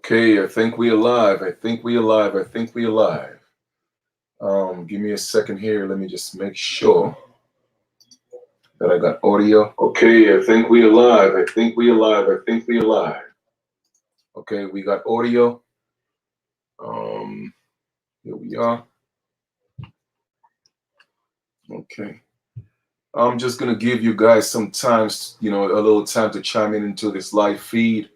Okay, I think we alive. I think we alive. I think we alive. Give me a second here. Let me just make sure that I got audio. Okay, I think we alive. I think we alive. I think we alive. Okay, we got audio. Um, Here we are. Okay. I'm just gonna give you guys some time, a little time to chime in into this live feed.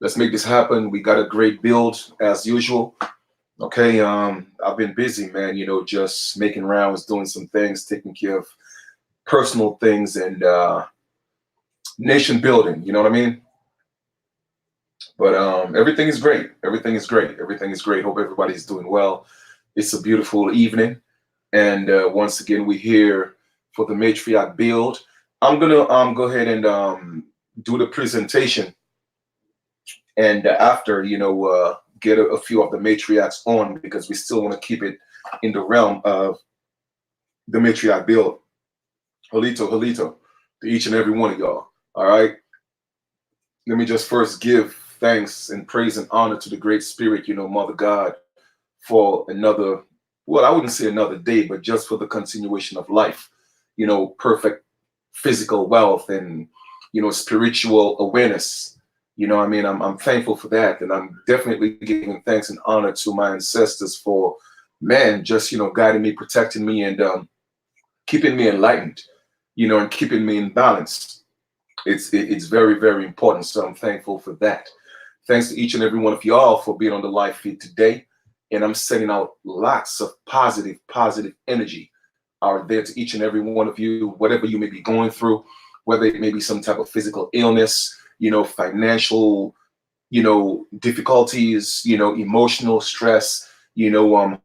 Let's make this happen. We got a great build as usual. Okay, I've been busy, man, just making rounds, doing some things, taking care of personal things and nation building, you know what I mean? But everything is great. Everything is great. Everything is great. Hope everybody's doing well. It's a beautiful evening. And once again, we're here for the Matriarch Build. I'm gonna go ahead and do the presentation, and after get a few of the matriarchs on, because we still want to keep it in the realm of the Matriarch Build. Halito to each and every one of y'all. All right. Let me just first give thanks and praise and honor to the Great Spirit, Mother God, for another, well, I wouldn't say another day, but just for the continuation of life, perfect physical wealth and, spiritual awareness. I mean, I'm thankful for that. And I'm definitely giving thanks and honor to my ancestors for, man, just, guiding me, protecting me, and keeping me enlightened, and keeping me in balance. It's very, very important. So I'm thankful for that. Thanks to each and every one of y'all for being on the live feed today. And I'm sending out lots of positive energy out there to each and every one of you, whatever you may be going through, whether it may be some type of physical illness, financial, difficulties, emotional stress,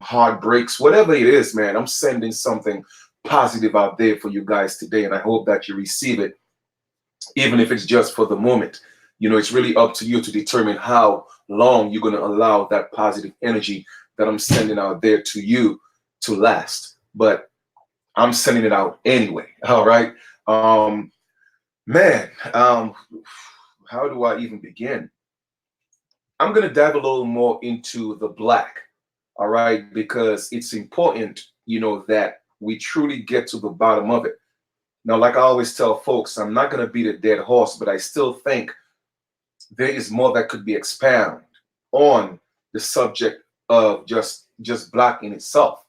heartbreaks, whatever it is, man. I'm sending something positive out there for you guys today. And I hope that you receive it, even if it's just for the moment. It's really up to you to determine how long you're going to allow that positive energy that I'm sending out there to you to last. But I'm sending it out anyway. All right. Man, how do I even begin? I'm going to dive a little more into the black. All right. Because it's important, that we truly get to the bottom of it. Now, like I always tell folks, I'm not going to beat a dead horse, but I still think there is more that could be expounded on the subject of just black in itself.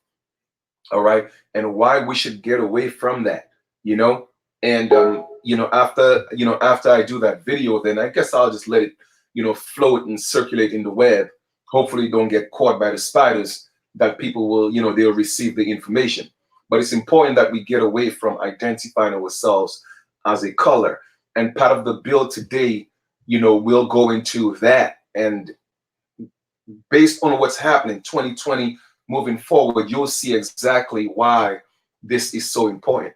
All right. And why we should get away from that, and after I do that video, then I guess I'll just let it, float and circulate in the web. Hopefully don't get caught by the spiders, that people will, they'll receive the information. But it's important that we get away from identifying ourselves as a color. And part of the build today, we'll go into that. And based on what's happening 2020 moving forward, you'll see exactly why this is so important.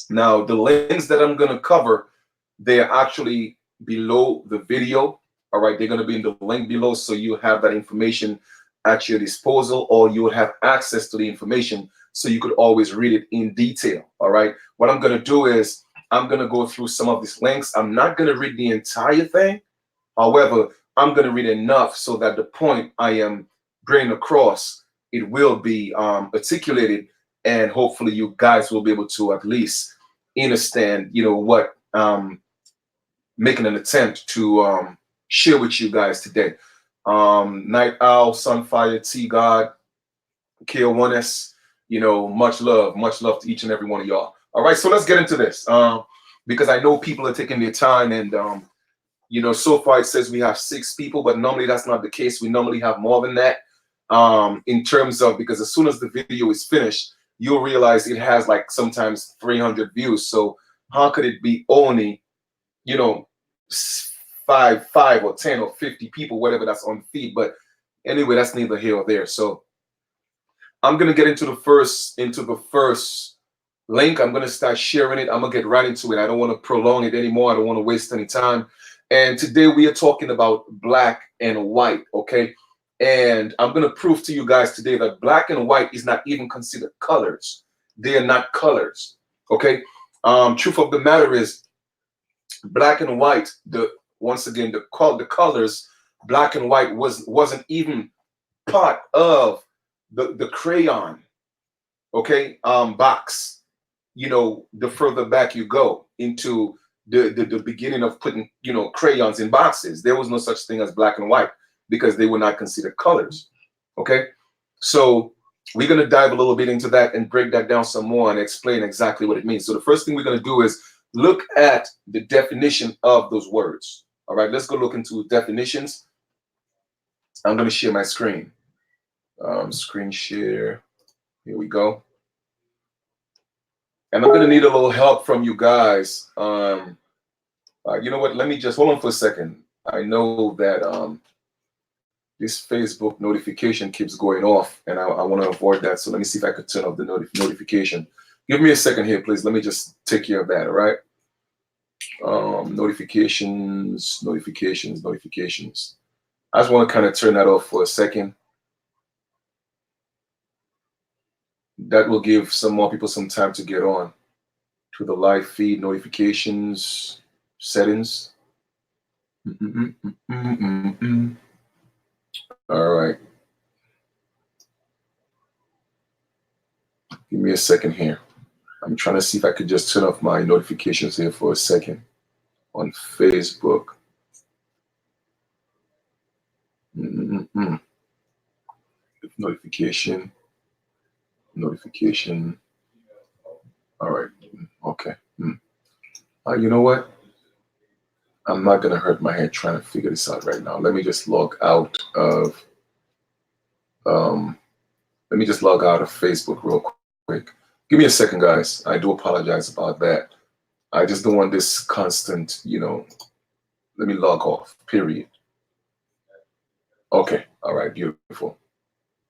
Now, the links that I'm going to cover, they're actually below the video. All right, they're going to be in the link below, so you have that information at your disposal, or you will have access to the information so you could always read it in detail. All right, what I'm going to do is I'm going to go through some of these links. I'm not going to read the entire thing. However, I'm going to read enough so that the point I am bringing across, it will be articulated, and hopefully you guys will be able to at least understand, what making an attempt to share with you guys today. Night Owl, Sunfire, T God, KO1S, much love to each and every one of y'all. All right, so let's get into this, because I know people are taking their time, and so far it says we have 6 people, but normally that's not the case. We normally have more than that, in terms of, because as soon as the video is finished, you'll realize it has like sometimes 300 views. So how could it be only, 5 or 10 or 50 people, whatever that's on feed? But anyway, that's neither here or there. So I'm gonna get into the first link. I'm gonna start sharing it. I'm gonna get right into it. I don't want to prolong it anymore. I don't want to waste any time. And today we are talking about black and white. Okay. And I'm going to prove to you guys today that black and white is not even considered colors. They are not colors. Okay. Truth of the matter is, black and white, once again, the colors black and white wasn't even part of the crayon, okay, box. You know, the further back you go into the beginning of putting, you know, crayons in boxes, there was no such thing as black and white because they were not considered colors. Okay, so we're going to dive a little bit into that and break that down some more and explain exactly what it means. So the first thing we're going to do is look at the definition of those words. All right, let's go look into definitions. I'm going to share my screen. Screen share. Here we go. And I'm going to need a little help from you guys. You know what? Let me just hold on for a second. I know that this Facebook notification keeps going off, and I want to avoid that. So let me see if I could turn off the notification. Give me a second here, please. Let me just take care of that. All right. Notifications. I just want to kind of turn that off for a second. That will give some more people some time to get on to the live feed. Notifications, settings. All right. Give me a second here. I'm trying to see if I could just turn off my notifications here for a second on Facebook. Notification. All right. Okay. You know what? I'm not going to hurt my head trying to figure this out right now. Let me just log out of Facebook real quick. Give me a second, guys. I do apologize about that. I just don't want this constant, you know. Let me log off, period. Okay. All right. Beautiful.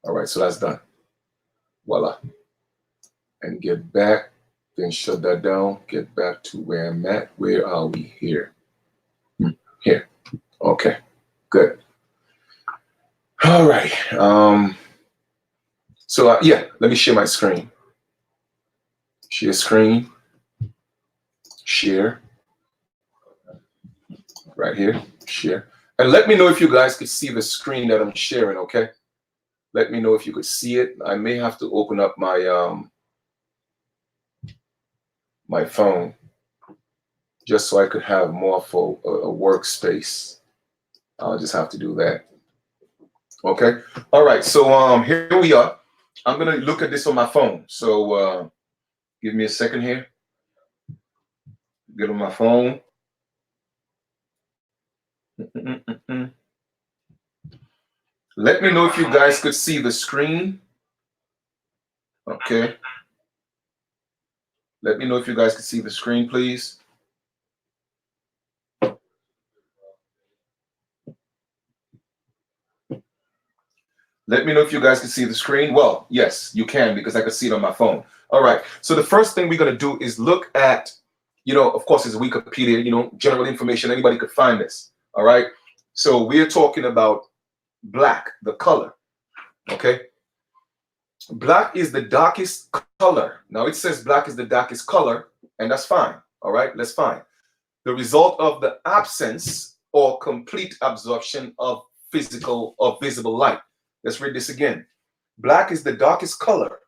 All right. So that's done. Voila. And get back. Then shut that down. Get back to where I'm at. Where are we here? Here. Okay. Good. All right. So yeah, let me share my screen. Share screen. Share. Right here. Share. And let me know if you guys could see the screen that I'm sharing, okay? Let me know if you could see it. I may have to open up my my phone just so I could have more for a workspace. I'll just have to do that. Okay. All right. So here we are. I'm gonna look at this on my phone. So give me a second here. Get on my phone. Let me know if you guys could see the screen. Okay. Let me know if you guys could see the screen, please. Let me know if you guys can see the screen. Well, yes, you can because I can see it on my phone. All right. So the first thing we're going to do is look at, you know, of course, it's Wikipedia, you know, general information. Anybody could find this. All right. So we're talking about black, the color. Okay. Black is the darkest color. Now it says black is the darkest color, and that's fine. All right. That's fine. The result of the absence or complete absorption of physical or visible light. Let's read this again. Black is the darkest color,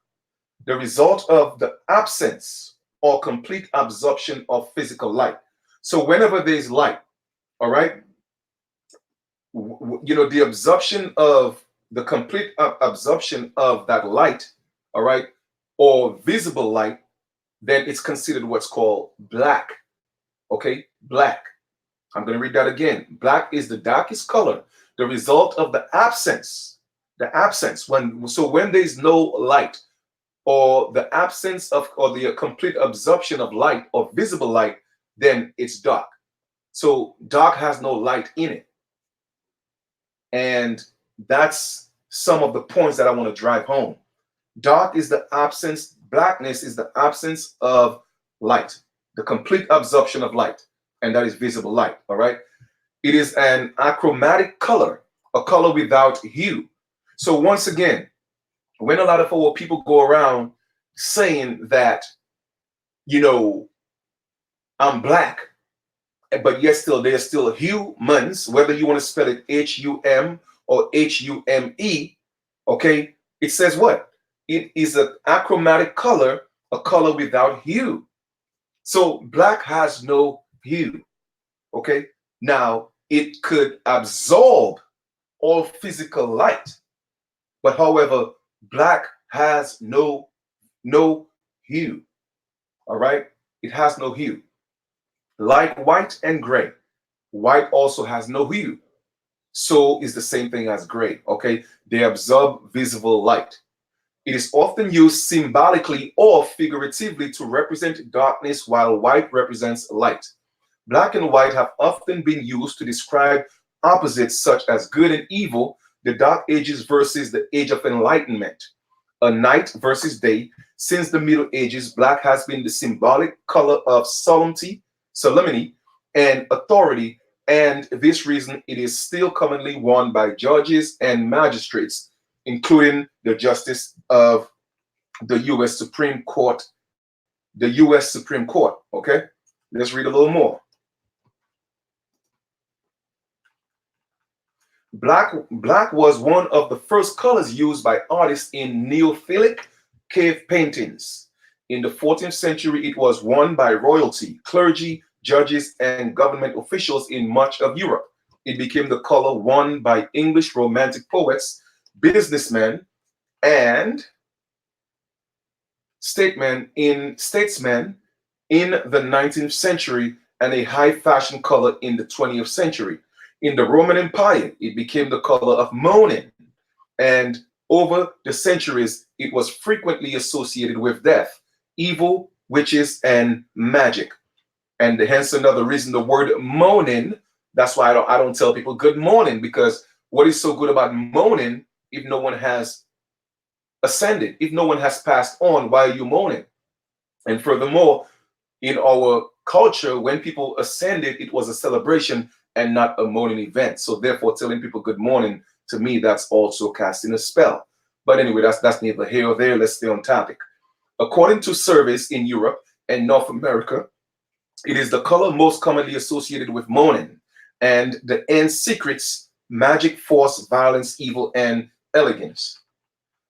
the result of the absence or complete absorption of physical light. So whenever there's light, all right, you know, the absorption of the complete absorption of that light, all right, or visible light, then it's considered what's called black. Okay, black. I'm going to read that again. Black is the darkest color, the result of the absence. When there's no light or the absence of or the complete absorption of light or visible light, then it's dark. So dark has no light in it. And that's some of the points that I want to drive home. Dark is the absence, blackness is the absence of light, the complete absorption of light, and that is visible light, all right? It is an achromatic color, a color without hue. So once again, when a lot of our people go around saying that, you know, I'm black but yet still they're still humans, whether you want to spell it H-U-M or H-U-M-E. Okay, it says what? It is an achromatic color, a color without hue. So black has no hue. Okay, now it could absorb all physical light, but however, black has no hue. All right, it has no hue. Like white and gray, white also has no hue. So is the same thing as gray. Okay, they absorb visible light. It is often used symbolically or figuratively to represent darkness, while white represents light. Black and white have often been used to describe opposites such as good and evil, the Dark Ages versus the Age of Enlightenment, a night versus day. Since the Middle Ages, black has been the symbolic color of solemnity, and authority, and this reason it is still commonly worn by judges and magistrates, including the justice of the U.S. Supreme Court. The U.S. Supreme Court. Okay, let's read a little more. Black was one of the first colors used by artists in Neolithic cave paintings. In the 14th century, it was worn by royalty, clergy, judges, and government officials in much of Europe. It became the color worn by English Romantic poets, businessmen, and statesmen in the 19th century, and a high fashion color in the 20th century. In the Roman Empire, it became the color of mourning, and over the centuries, it was frequently associated with death, evil, witches, and magic. And hence another reason the word moaning, that's why I don't tell people good morning, because what is so good about moaning if no one has ascended, if no one has passed on, why are you moaning? And furthermore, in our culture, when people ascended, it was a celebration and not a mourning event. So therefore, telling people good morning, to me, that's also casting a spell. But anyway, that's neither here or there. Let's stay on topic. According to surveys in Europe and North America, it is the color most commonly associated with mourning and the end secrets, magic, force, violence, evil, and elegance.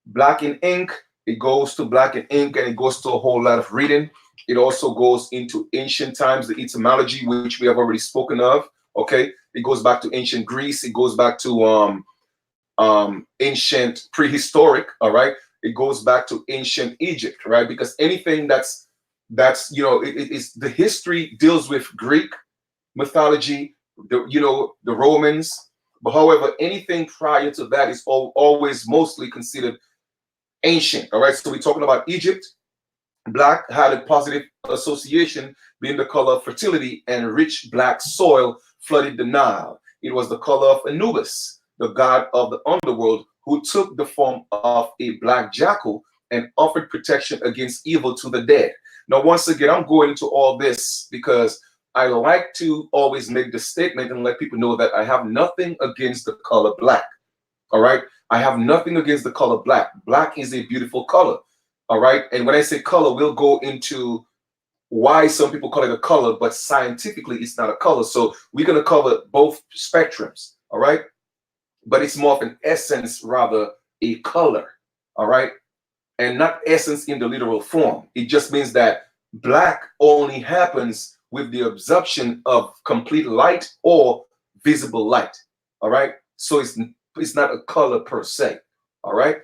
Black in ink, it goes to black in ink, and it goes to a whole lot of reading. It also goes into ancient times, the etymology, which we have already spoken of. Okay, it goes back to ancient Greece. It goes back to ancient prehistoric. All right, it goes back to ancient Egypt, right? Because anything that's it is the history deals with Greek mythology, the Romans. But however, anything prior to that is always mostly considered ancient. All right, so we're talking about Egypt. Black had a positive association, being the color of fertility, and rich black soil flooded the Nile. It was the color of Anubis, the god of the underworld, who took the form of a black jackal and offered protection against evil to the dead. Now, once again, I'm going into all this because I like to always make the statement and let people know that I have nothing against the color black. All right, I have nothing against the color black. Black is a beautiful color. All right, and when I say color, we'll go into why some people call it a color, but scientifically it's not a color. So we're going to cover both spectrums. All right, but it's more of an essence, rather a color. All right, and not essence in the literal form. It just means that black only happens with the absorption of complete light or visible light. All right, so it's not a color per se. All right.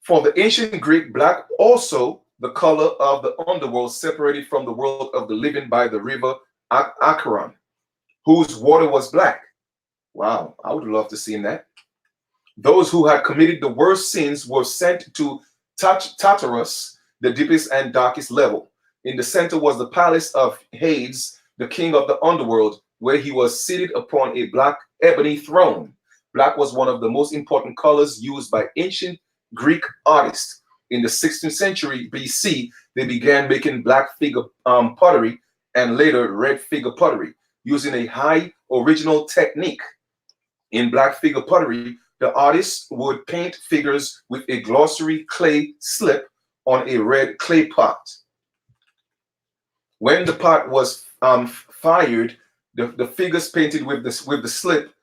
For the ancient Greek, black also the color of the underworld, separated from the world of the living by the river Acheron, whose water was black. Wow, I would love to see that. Those who had committed the worst sins were sent to Tartarus, the deepest and darkest level. In the center was the palace of Hades, the king of the underworld, where he was seated upon a black ebony throne. Black was one of the most important colors used by ancient Greek artists. In the 16th century BC, they began making black figure pottery and later red figure pottery using a high original technique. In black figure pottery, the artists would paint figures with a glossary clay slip on a red clay pot. When the pot was fired, the figures painted with the slip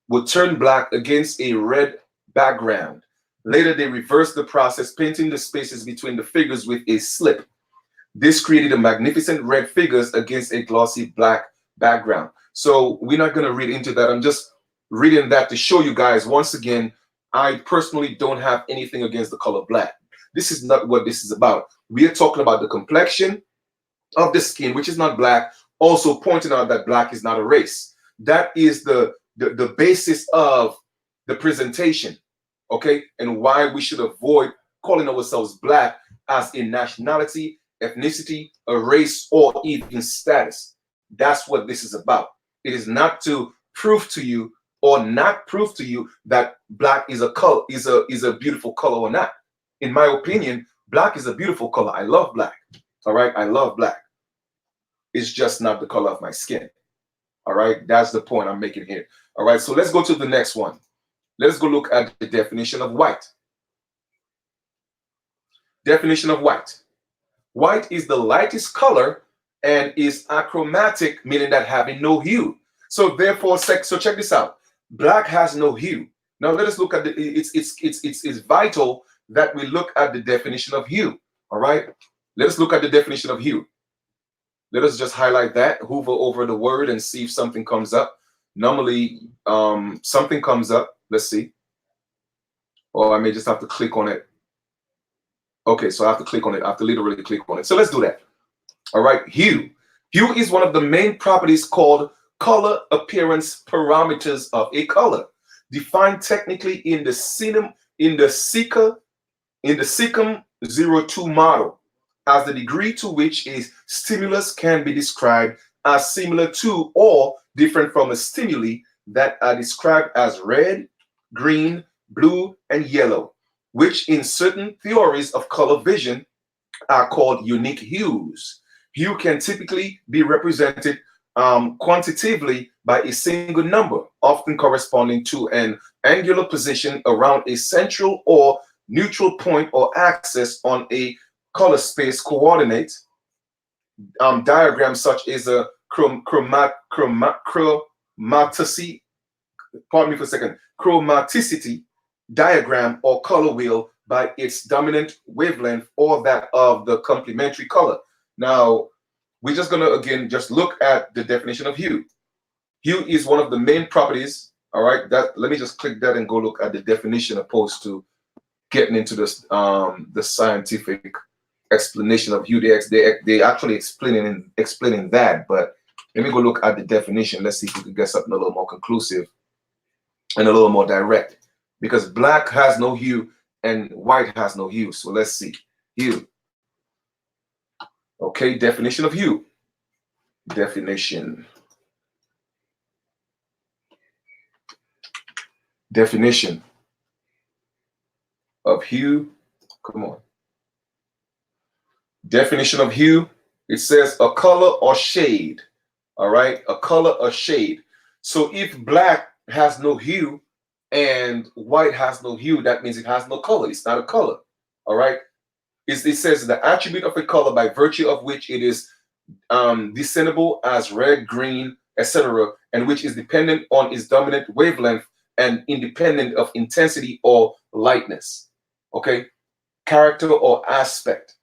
would turn black against a red background. Later, they reversed the process, painting the spaces between the figures with a slip. This created a magnificent red figures against a glossy black background. So we're not going to read into that. I'm just reading that to show you guys, once again, I personally don't have anything against the color black. This is not what this is about. We are talking about the complexion of the skin, which is not black, also pointing out that black is not a race. That is the basis of the presentation, okay? And why we should avoid calling ourselves black as a nationality, ethnicity, a race, or even status. That's what this is about. It is not to prove to you or not prove to you that black is a color, is a beautiful color or not. In my opinion, black is a beautiful color. I love black. All right, I love black. It's just not the color of my skin. All right, that's the point I'm making here. All right, so let's go to the next one. Let's go look at the definition of white. Definition of white. White is the lightest color and is achromatic, meaning that having no hue. So therefore, so check this out. Black has no hue. Now let us look at the. It's vital that we look at the definition of hue. All right. Let us look at the definition of hue. Let us just highlight that, hover over the word, and see if something comes up. Normally, something comes up. Let's see. Or I may just have to click on it. Okay, so I have to click on it. I have to literally click on it. So let's do that. All right, hue. Hue is one of the main properties called color appearance parameters of a color, defined technically in the SECAM 02 model as the degree to which a stimulus can be described as similar to or different from a stimuli that are described as red, green, blue, and yellow, which in certain theories of color vision are called unique hues. Hue can typically be represented quantitatively by a single number, often corresponding to an angular position around a central or neutral point or axis on a color space coordinate diagram, such as a chromaticity diagram or color wheel by its dominant wavelength or that of the complementary color. Now, we're just going to, again, just look at the definition of hue. Hue is one of the main properties, all right? Let me just click that and go look at the definition opposed to getting into this, the scientific explanation of hue. They actually explaining that, but let me go look at the definition. Let's see if we can get something a little more conclusive and a little more direct, because black has no hue and white has no hue. So let's see. Hue. Okay, definition of hue. Definition of hue. Come on. Definition of hue. It says a color or shade. All right, a color or shade. So if black has no hue and white has no hue, that means it has no color. It's not a color. All right. It says the attribute of a color by virtue of which it is discernible as red, green, etc., and which is dependent on its dominant wavelength and independent of intensity or lightness. Okay, character or aspect.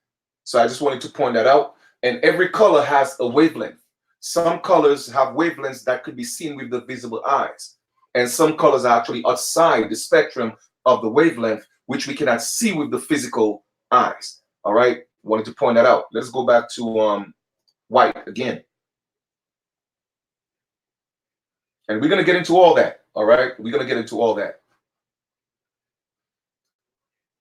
So I just wanted to point that out. And every color has a wavelength. Some colors have wavelengths that could be seen with the visible eyes, and some colors are actually outside the spectrum of the wavelength, which we cannot see with the physical eyes. All right, wanted to point that out. Let's go back to white again, and we're gonna get into all that. All right, we're gonna get into all that.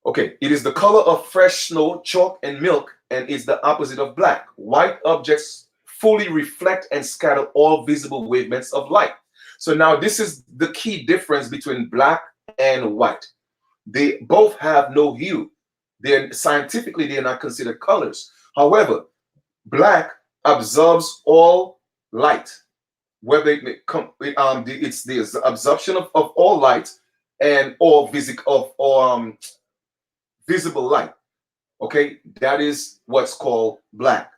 Okay, it is the color of fresh snow, chalk, and milk, and is the opposite of black. White objects fully reflect and scatter all visible wavelengths of light. So now this is the key difference between black and white. They both have no hue. Scientifically, they're not considered colors. However, black absorbs all light, whether it's the absorption of all light and all visible light. Okay, that is what's called black.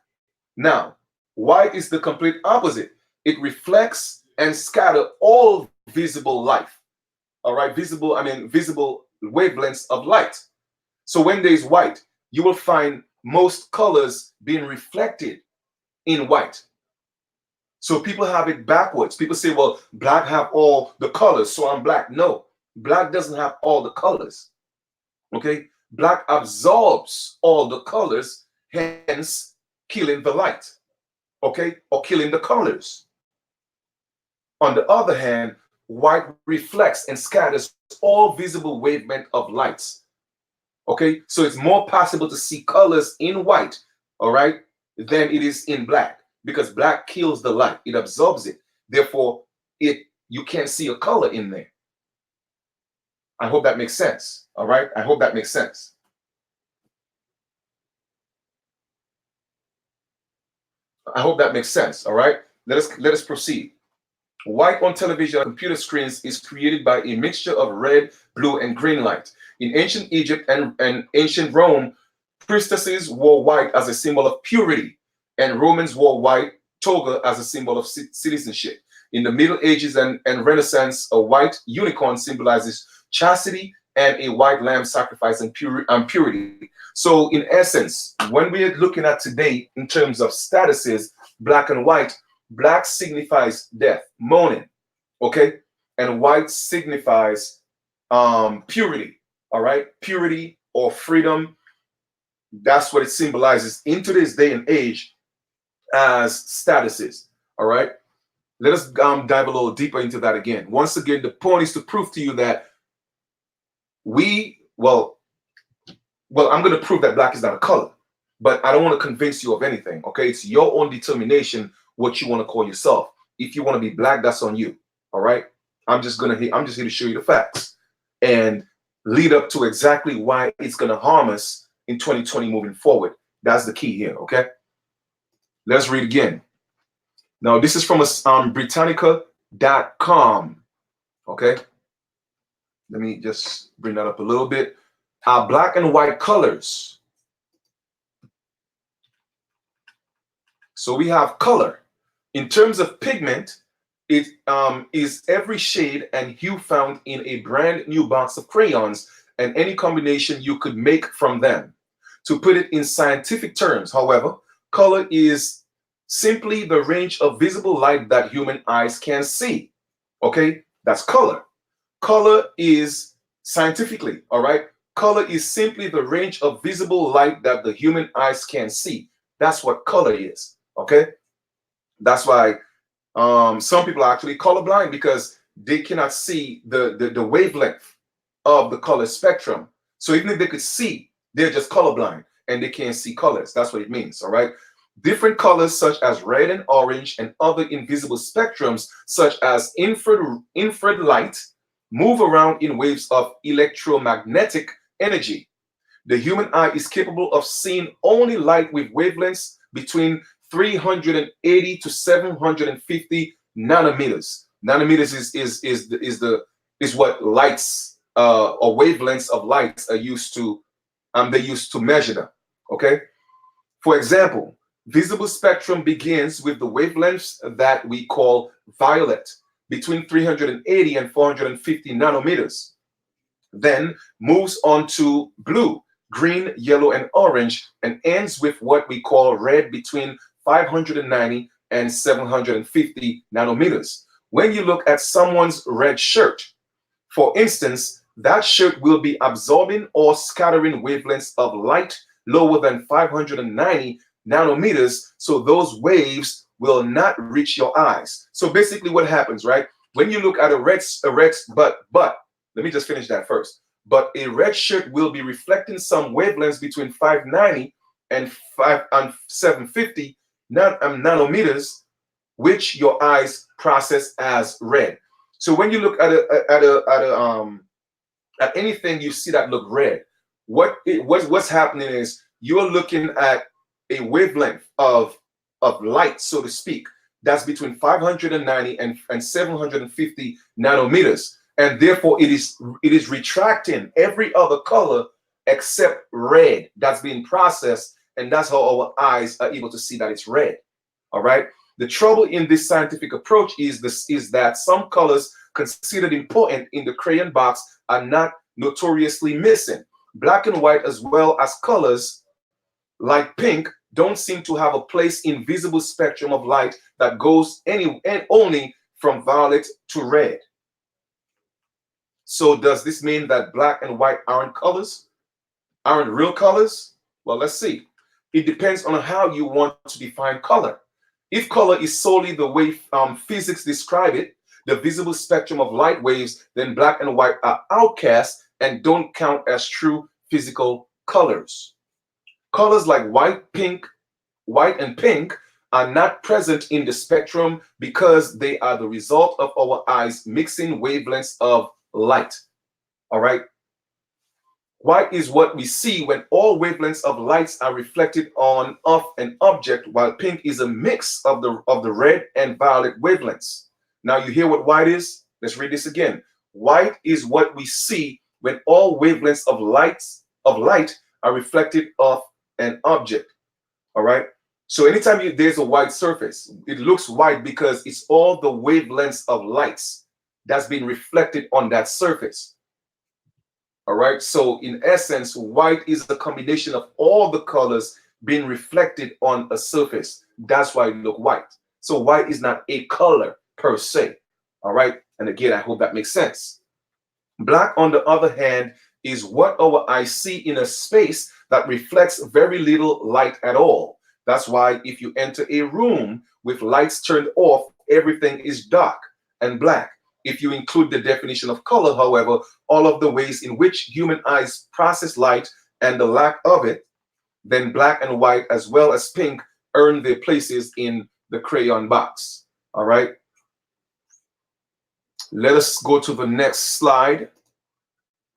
Now, White is the complete opposite. It reflects and scatters all visible light. All right, visible wavelengths of light. So when there's white, you will find most colors being reflected in white. So people have it backwards. People say, well, black have all the colors, so I'm black. No, black doesn't have all the colors. Okay, black absorbs all the colors, hence killing the light. Okay, or killing the colors. On the other hand, white reflects and scatters all visible wavelength of lights. Okay, so it's more possible to see colors in white, all right, than it is in black, because black kills the light, it absorbs it. Therefore, you can't see a color in there. I hope that makes sense. All right, I hope that makes sense. I hope that makes sense. All right, let us proceed. White on television and computer screens is created by a mixture of red, blue, and green light. In ancient Egypt and ancient Rome, priestesses wore white as a symbol of purity, and Romans wore white toga as a symbol of citizenship. In the Middle Ages and Renaissance, a white unicorn symbolizes chastity, and a white lamb sacrifice and purity. So in essence, when we're looking at today in terms of statuses, black and white, black signifies death, mourning, okay? And white signifies purity, all right? Purity or freedom. That's what it symbolizes in today's day and age as statuses, all right? Let us dive a little deeper into that again. Once again, the point is to prove to you that well, I'm going to prove that black is not a color, but I don't want to convince you of anything, okay? It's your own determination what you want to call yourself. If you want to be black, that's on you, all right? I'm just here to show you the facts and lead up to exactly why it's going to harm us in 2020 moving forward. That's the key here, okay? Let's read again. Now, this is from Britannica.com, okay? Let me just bring that up a little bit. Black and white colors. So we have color. In terms of pigment, it is every shade and hue found in a brand new box of crayons and any combination you could make from them. To put it in scientific terms, however, color is simply the range of visible light that human eyes can see. Okay, that's color. Color is scientifically, all right? Color is simply the range of visible light that the human eyes can see. That's what color is, okay? That's why some people are actually colorblind, because they cannot see the wavelength of the color spectrum. So even if they could see, they're just colorblind and they can't see colors. That's what it means, all right? Different colors such as red and orange and other invisible spectrums such as infrared light move around in waves of electromagnetic energy. The human eye is capable of seeing only light with wavelengths between 380 to 750 nanometers. Nanometers is what lights or wavelengths of lights are used to. They used to measure them. Okay. For example, visible spectrum begins with the wavelengths that we call violet, between 380 and 450 nanometers. Then moves on to blue, green, yellow, and orange, and ends with what we call red, between 590 and 750 nanometers. When you look at someone's red shirt, for instance, that shirt will be absorbing or scattering wavelengths of light lower than 590 nanometers, so those waves will not reach your eyes. So basically what happens, right? When you look at a red, but let me just finish that first. But a red shirt will be reflecting some wavelengths between 590 and 750 nanometers, which your eyes process as red. So when you look at anything you see that look red, what's happening is you're looking at a wavelength of light, so to speak, that's between 590 and 750 nanometers. And therefore it is retracting every other color except red that's being processed, and that's how our eyes are able to see that it's red. All right. The trouble in this scientific approach is that some colors considered important in the crayon box are not notoriously missing. Black and white, as well as colors like pink, don't seem to have a place in visible spectrum of light that goes any and only from violet to red. So does this mean that black and white aren't colors? Aren't real colors? Well, let's see. It depends on how you want to define color. If color is solely the way physics describe it, the visible spectrum of light waves, then black and white are outcasts and don't count as true physical colors. Colors like white and pink are not present in the spectrum because they are the result of our eyes mixing wavelengths of light. All right. White is what we see when all wavelengths of lights are reflected on of an object, while pink is a mix of the red and violet wavelengths. Now you hear what white is? Let's read this again. White is what we see when all wavelengths of light are reflected off an object. All right. So anytime there's a white surface, it looks white because it's all the wavelengths of lights that's been reflected on that surface. All right. So in essence, white is the combination of all the colors being reflected on a surface. That's why it looks white. So white is not a color per se. All right. And again, I hope that makes sense. Black, on the other hand, is what our eyes see in a space that reflects very little light at all. That's why if you enter a room with lights turned off, everything is dark and black. If you include the definition of color, however, all of the ways in which human eyes process light and the lack of it, then black and white as well as pink earn their places in the crayon box. All right. Let us go to the next slide.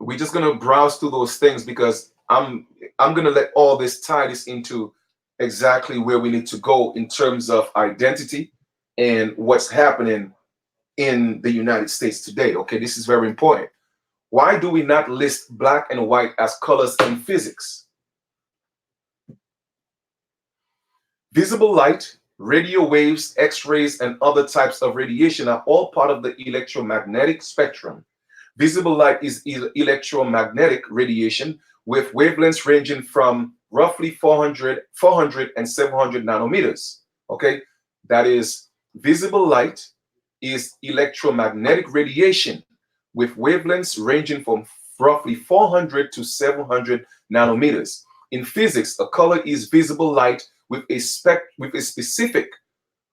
We're just going to browse through those things because I'm going to let all this tie this into exactly where we need to go in terms of identity and what's happening in the United States today. Okay, this is very important. Why do we not list black and white as colors in physics? Visible light, radio waves, X-rays, and other types of radiation are all part of the electromagnetic spectrum. Visible light is electromagnetic radiation with wavelengths ranging from roughly 400 and 700 nanometers. Okay, that is, visible light is electromagnetic radiation with wavelengths ranging from roughly 400 to 700 nanometers. In physics, a color is visible light with a specific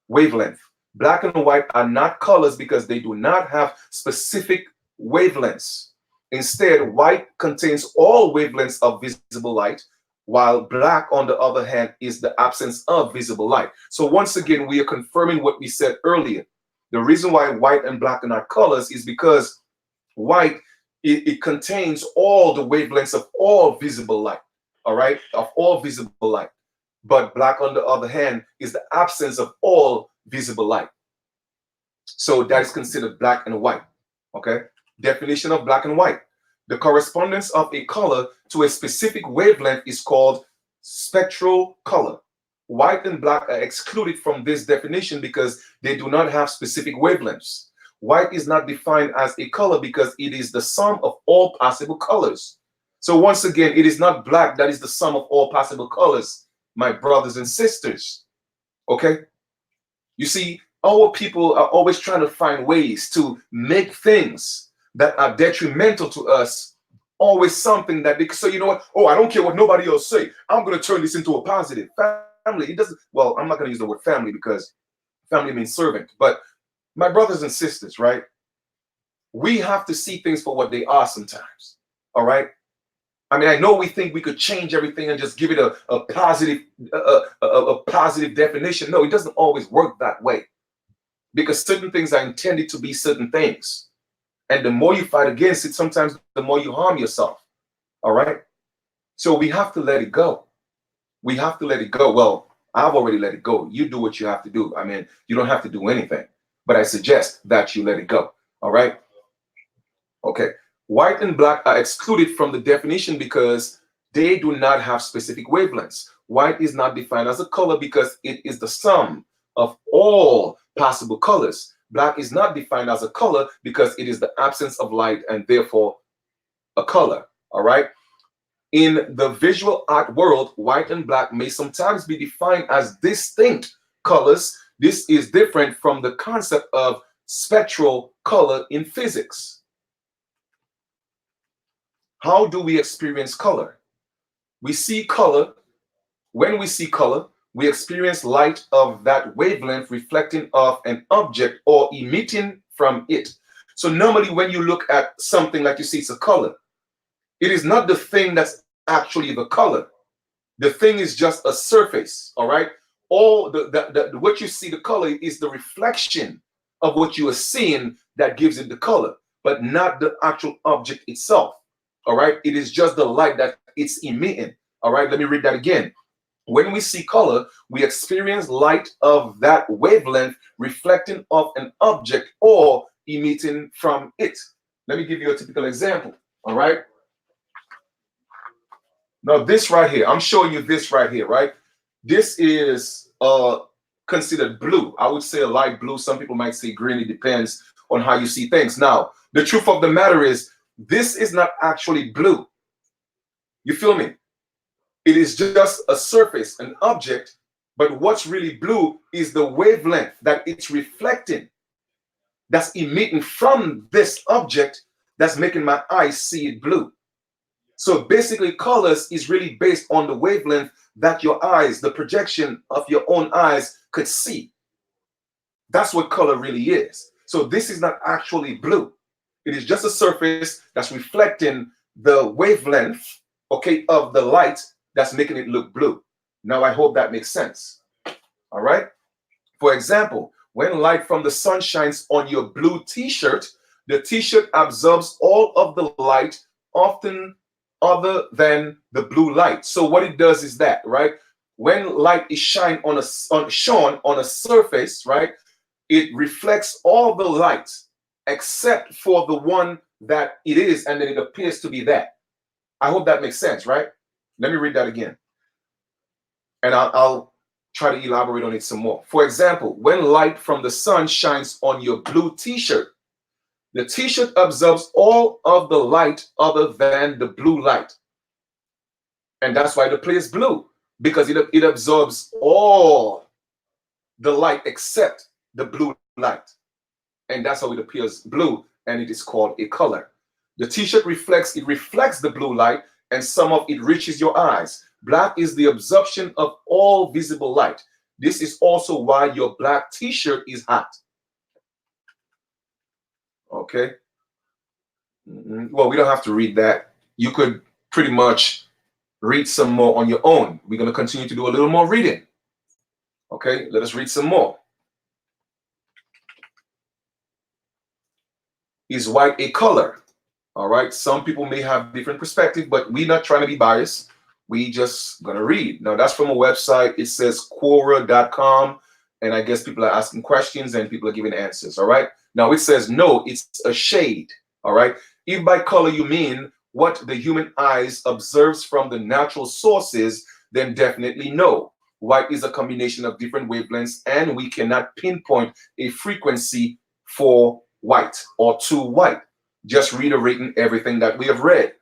wavelength. Black and white are not colors because they do not have specific wavelengths. Instead, white contains all wavelengths of visible light, while black, on the other hand, is the absence of visible light. So once again, we are confirming what we said earlier. The reason why white and black are not colors is because white, it contains all the wavelengths of all visible light, all right, of all visible light. But black, on the other hand, is the absence of all visible light. So that is considered black and white, okay? Definition of black and white. The correspondence of a color to a specific wavelength is called spectral color. White and black are excluded from this definition because they do not have specific wavelengths. White is not defined as a color because it is the sum of all possible colors. So once again, it is not black that is the sum of all possible colors, my brothers and sisters. Okay? You see, our people are always trying to find ways to make things that are detrimental to us always something that they, so you know what? Oh, I don't care what nobody else say. I'm going to turn this into a positive. Family, it doesn't, well, I'm not going to use the word family because family means servant. But my brothers and sisters, right? We have to see things for what they are sometimes. All right? I mean, I know we think we could change everything and just give it a positive definition. No, it doesn't always work that way because certain things are intended to be certain things. And the more you fight against it, sometimes the more you harm yourself. All right? So we have to let it go. We have to let it go. Well, I've already let it go. You do what you have to do. I mean, you don't have to do anything. But I suggest that you let it go. All right? Okay. White and black are excluded from the definition because they do not have specific wavelengths. White is not defined as a color because it is the sum of all possible colors. Black is not defined as a color because it is the absence of light and therefore a color. All right. In the visual art world, white and black may sometimes be defined as distinct colors. This is different from the concept of spectral color in physics. How do we experience color? We see color. When we see color, we experience light of that wavelength reflecting off an object or emitting from it. So normally when you look at something like you see it's a color, it is not the thing that's actually the color. The thing is just a surface, all right? All what you see, the color is the reflection of what you are seeing that gives it the color, but not the actual object itself, all right? It is just the light that it's emitting, all right? Let me read that again. When we see color, we experience light of that wavelength reflecting off an object or emitting from it. Let me give you a typical example, all right? Now this right here, I'm showing you this right here, right? This is considered blue. I would say a light blue. Some people might say green. It depends on how you see things. Now, the truth of the matter is this is not actually blue. You feel me? It is just a surface, an object, but what's really blue is the wavelength that it's reflecting, that's emitting from this object, that's making my eyes see it blue. So basically colors is really based on the wavelength that your eyes, the projection of your own eyes could see. That's what color really is. So this is not actually blue. It is just a surface that's reflecting the wavelength, okay, of the light that's making it look blue. Now I hope that makes sense. All right. For example, when light from the sun shines on your blue t-shirt, the t-shirt absorbs all of the light, often other than the blue light. So what it does is that, right, when light is shone on a surface, right, it reflects all the light except for the one that it is, and then it appears to be that. I hope that makes sense, right? Let me read that again, and I'll try to elaborate on it some more. For example, when light from the sun shines on your blue t-shirt, the t-shirt absorbs all of the light other than the blue light. And that's why the play is blue, because it absorbs all the light except the blue light. And that's how it appears blue, and it is called a color. The t-shirt reflects the blue light, and some of it reaches your eyes. Black is the absorption of all visible light. This is also why your black t-shirt is hot. Okay. Well, we don't have to read that. You could pretty much read some more on your own. We're going to continue to do a little more reading. Okay, let us read some more. Is white a color? All right, some people may have different perspective, but we're not trying to be biased. We just gonna read. Now that's from a website. It says Quora.com, and I guess people are asking questions and people are giving answers. All right. Now it says no, it's a shade. All right. If by color you mean what the human eyes observes from the natural sources, then definitely no. White is a combination of different wavelengths, and we cannot pinpoint a frequency for white or to white. Just reiterating everything that we have read.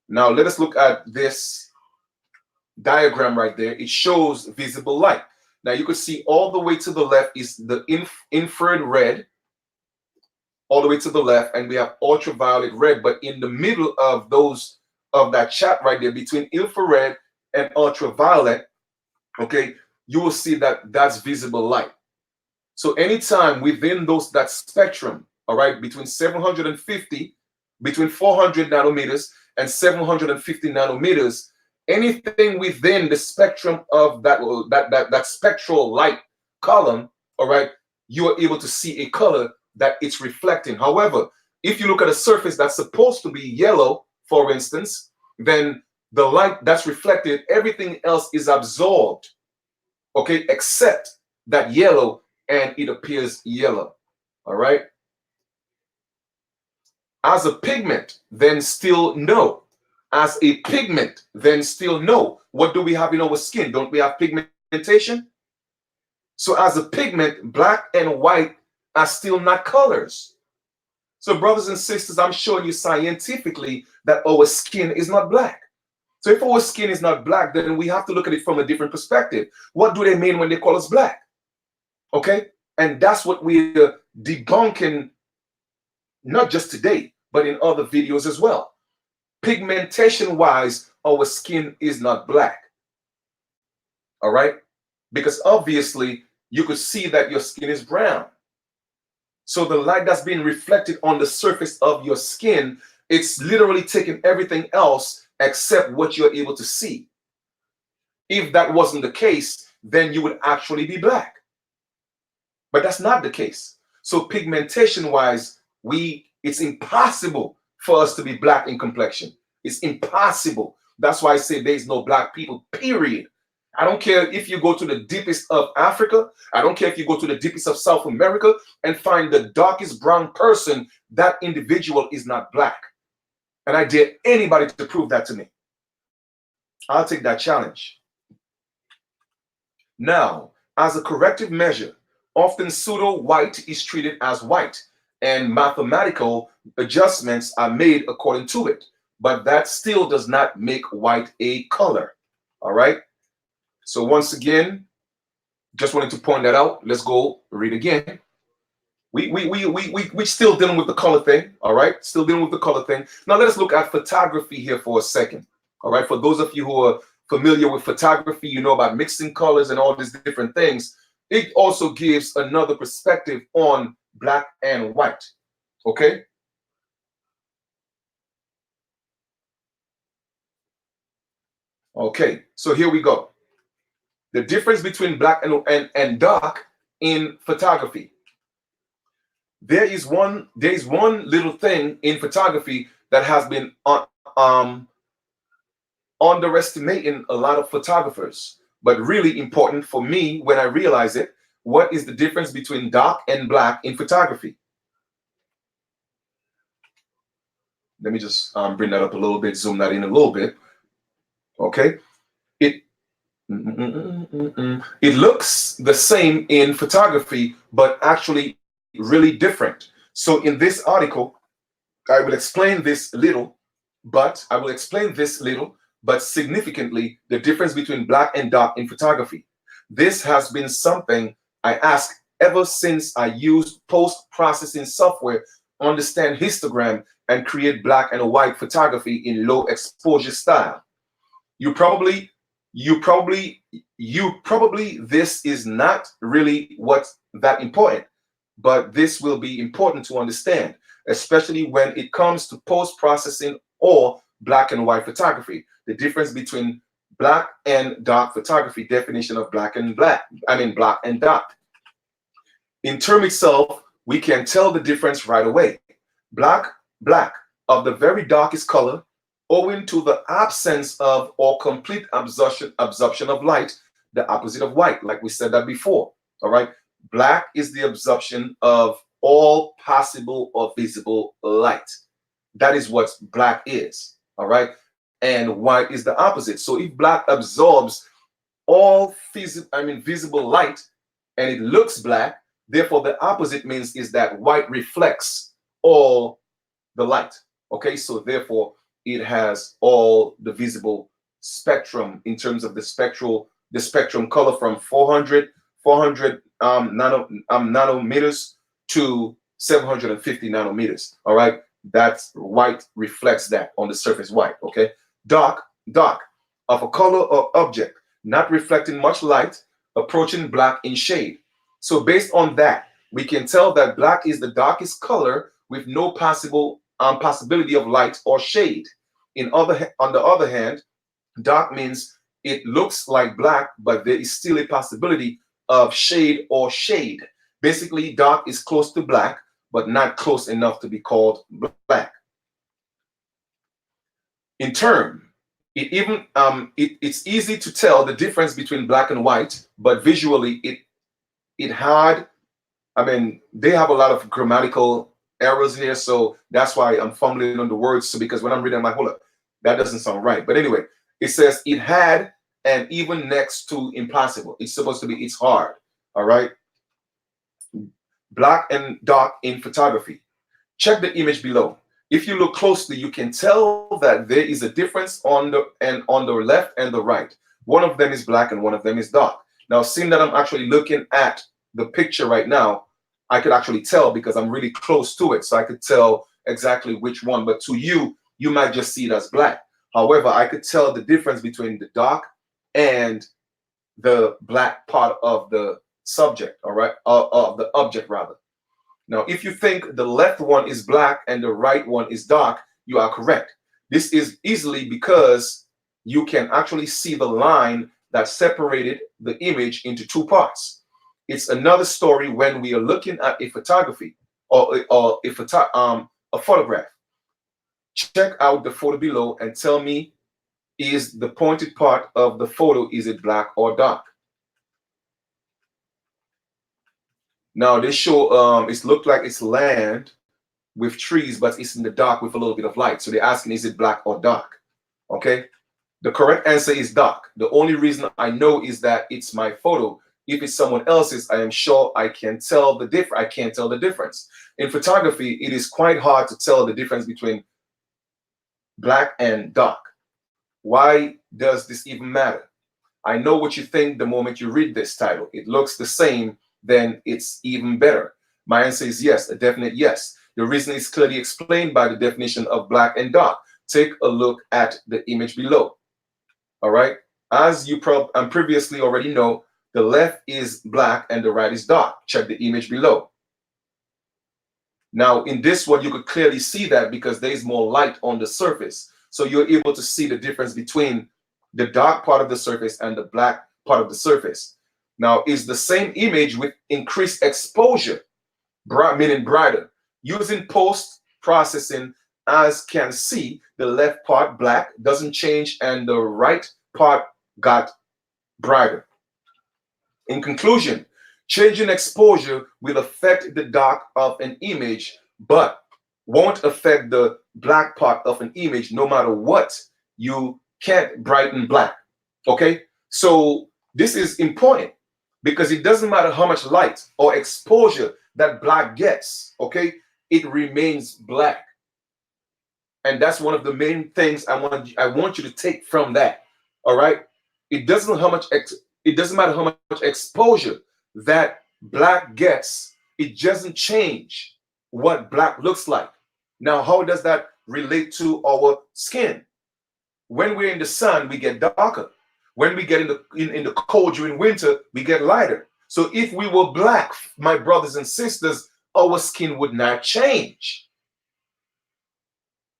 Now let us look at this diagram right there. It shows visible light. Now you can see all the way to the left is the infrared red, all the way to the left, and we have ultraviolet red. But in the middle of that chat right there, between infrared and ultraviolet, okay, you will see that that's visible light. So anytime within that spectrum, all right, between 750, between 400 nanometers and 750 nanometers, anything within the spectrum of that spectral light column, all right, you are able to see a color that it's reflecting. However, if you look at a surface that's supposed to be yellow, for instance, then the light that's reflected, everything else is absorbed, okay, except that yellow, and it appears yellow. All right. As a pigment, then still no. As a pigment, then still no. What do we have in our skin? Don't we have pigmentation? So as a pigment, black and white are still not colors. So brothers and sisters, I'm showing you scientifically that our skin is not black. So if our skin is not black, then we have to look at it from a different perspective. What do they mean when they call us black? Okay? And that's what we're debunking, not just today, but in other videos as well. Pigmentation wise, our skin is not black. All right? Because obviously you could see that your skin is brown. So the light that's being reflected on the surface of your skin, it's literally taking everything else except what you're able to see. If that wasn't the case, then you would actually be black. But that's not the case. So pigmentation wise, it's impossible for us to be black in complexion. It's impossible. That's why I say there's no black people, period. I don't care if you go to the deepest of Africa. I don't care if you go to the deepest of South America and find the darkest brown person, that individual is not black. And I dare anybody to prove that to me. I'll take that challenge. Now, as a corrective measure, often pseudo-white is treated as white, and mathematical adjustments are made according to it. But that still does not make white a color. All right? So once again, just wanted to point that out. Let's go read again. We still dealing with the color thing, all right? Still dealing with the color thing. Now let us look at photography here for a second, all right? For those of you who are familiar with photography, you know about mixing colors and all these different things. It also gives another perspective on black and white, okay? Okay, so here we go. The difference between black and dark in photography. There is one little thing in photography that has been underestimating a lot of photographers, but really important for me when I realize it. What is the difference between dark and black in photography? Let me just bring that up a little bit, zoom that in a little bit. Okay, it looks the same in photography, but actually really different. So in this article, I will explain this little, but significantly the difference between black and dark in photography. This has been something I ask ever since I used post-processing software, understand histogram, and create black and white photography in low exposure style. You probably this is not really what's that important, but this will be important to understand, especially when it comes to post-processing or black and white photography. The difference between black and dark photography, definition of black and dark. In term itself, we can tell the difference right away. Black of the very darkest color, owing to the absence of or complete absorption of light, the opposite of white, like we said that before. All right. Black is the absorption of all possible or visible light. That is what black is. All right. And white is the opposite. So if black absorbs all visible light and it looks black, therefore the opposite means is that white reflects all the light. Okay. So therefore it has all the visible spectrum in terms of the spectrum color from 400 nanometers to 750 nanometers. All right, that's white reflects that on the surface white. Okay, dark of a color or object not reflecting much light, approaching black in shade. So based on that, we can tell that black is the darkest color with no possibility of light or shade. On the other hand, dark means it looks like black, but there is still a possibility of shade or shade. Basically, dark is close to black, but not close enough to be called black. In turn, it's easy to tell the difference between black and white, but visually it hard. I mean, they have a lot of grammatical errors here, so that's why I'm fumbling on the words. So because when I'm reading, I'm like, hold up, that doesn't sound right. But anyway, it says it had and even next to impossible. It's supposed to be it's hard. All right. Black and dark in photography. Check the image below. If you look closely, you can tell that there is a difference on the left and the right. One of them is black and one of them is dark. Now, seeing that I'm actually looking at the picture right now, I could actually tell because I'm really close to it. So I could tell exactly which one. But to you, you might just see it as black. However, I could tell the difference between the dark and the black part of the subject, all right, of the object rather. Now, if you think the left one is black and the right one is dark, you are correct. This is easily because you can actually see the line that separated the image into two parts. It's another story when we are looking at a photography or a photograph. Check out the photo below and tell me, is the pointed part of the photo, is it black or dark? Now this show, it looked like it's land with trees, but it's in the dark with a little bit of light. So they're asking, is it black or dark? Okay. The correct answer is dark. The only reason I know is that it's my photo. If it's someone else's, I am sure I can tell the difference. I can't tell the difference. In photography, it is quite hard to tell the difference between black and dark. Why does this even matter? I know what you think the moment you read this title. It looks the same, then it's even better. My answer is yes, a definite yes. The reason is clearly explained by the definition of black and dark. Take a look at the image below. All right. As you previously already know, the left is black and the right is dark. Check the image below. Now, in this one, you could clearly see that because there is more light on the surface. So you're able to see the difference between the dark part of the surface and the black part of the surface. Now, is the same image with increased exposure, meaning brighter. Using post-processing, as can see, the left part black doesn't change and the right part got brighter. In conclusion, changing exposure will affect the dark of an image, but won't affect the black part of an image no matter what. You can't brighten black. Okay? So this is important because it doesn't matter how much light or exposure that black gets, okay? It remains black. And that's one of the main things I want you to take from that. All right? It doesn't matter how much exposure that black gets. It doesn't change what black looks like. Now, how does that relate to our skin? When we're in the sun, we get darker. When we get in the cold during winter, we get lighter. So if we were black, my brothers and sisters, our skin would not change.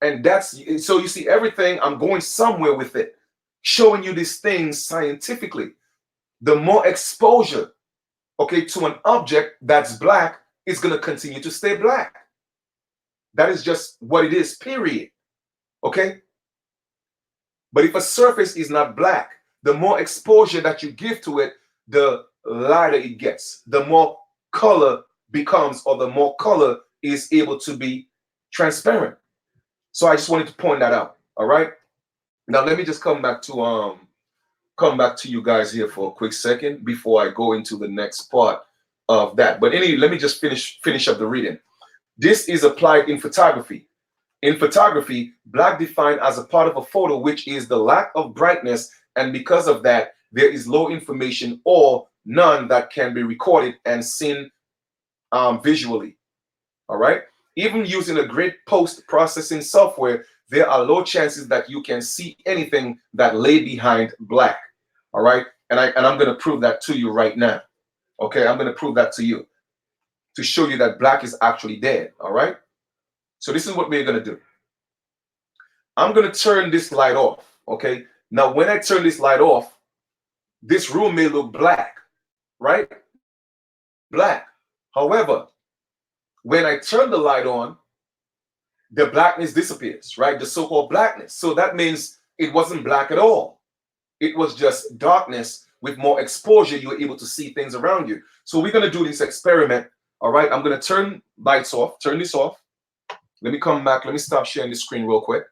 And that's, so you see everything, I'm going somewhere with it, showing you these things scientifically. The more exposure, okay, to an object that's black, it's going to continue to stay black. That is just what it is, period. Okay? But if a surface is not black, the more exposure that you give to it, the lighter it gets, the more color becomes, or the more color is able to be transparent. So I just wanted to point that out. All right. Now let me just come back to you guys here for a quick second before I go into the next part of that. But anyway, let me just finish up the reading. This is applied in photography. In photography, black defined as a part of a photo, which is the lack of brightness, and because of that, there is low information or none that can be recorded and seen visually. All right. Even using a great post-processing software, there are low chances that you can see anything that lay behind black. All right. And I'm going to prove that to you right now. Okay. I'm going to prove that to you to show you that black is actually dead. All right. So this is what we're going to do. I'm going to turn this light off. Okay. Now, when I turn this light off, this room may look black, right? Black. However, when I turn the light on, the blackness disappears, right? The so-called blackness. So that means it wasn't black at all. It was just darkness with more exposure. You were able to see things around you. So we're going to do this experiment. All right. I'm going to turn lights off, turn this off. Let me come back. Let me stop sharing the screen real quick.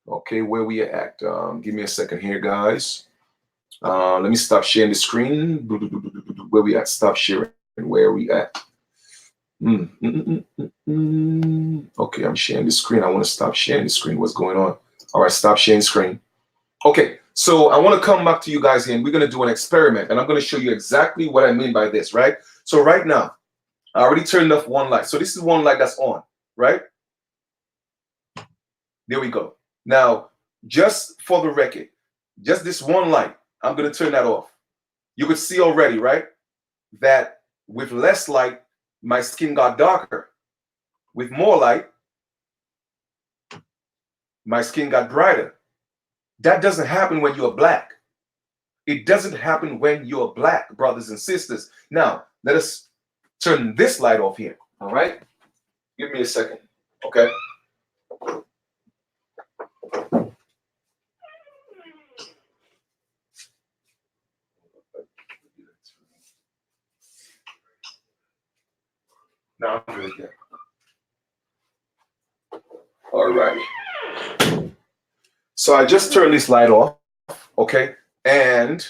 Okay, where we at? Give me a second here, guys. Let me stop sharing the screen. Where we at? Stop sharing. Where are we at? Okay, I'm sharing the screen. I want to stop sharing the screen. What's going on? All right, stop sharing screen. Okay, so I want to come back to you guys here, and we're going to do an experiment, and I'm going to show you exactly what I mean by this, right? So right now, I already turned off one light. So this is one light that's on, right? There we go. Now, just for the record, just this one light, I'm going to turn that off. You could see already, right, that with less light, my skin got darker. With more light, my skin got brighter. That doesn't happen when you're black. It doesn't happen when you're black, brothers and sisters. Now, let us turn this light off here, all right? Give me a second, okay? Now I'm good again. All right. So I just turned this light off, okay? And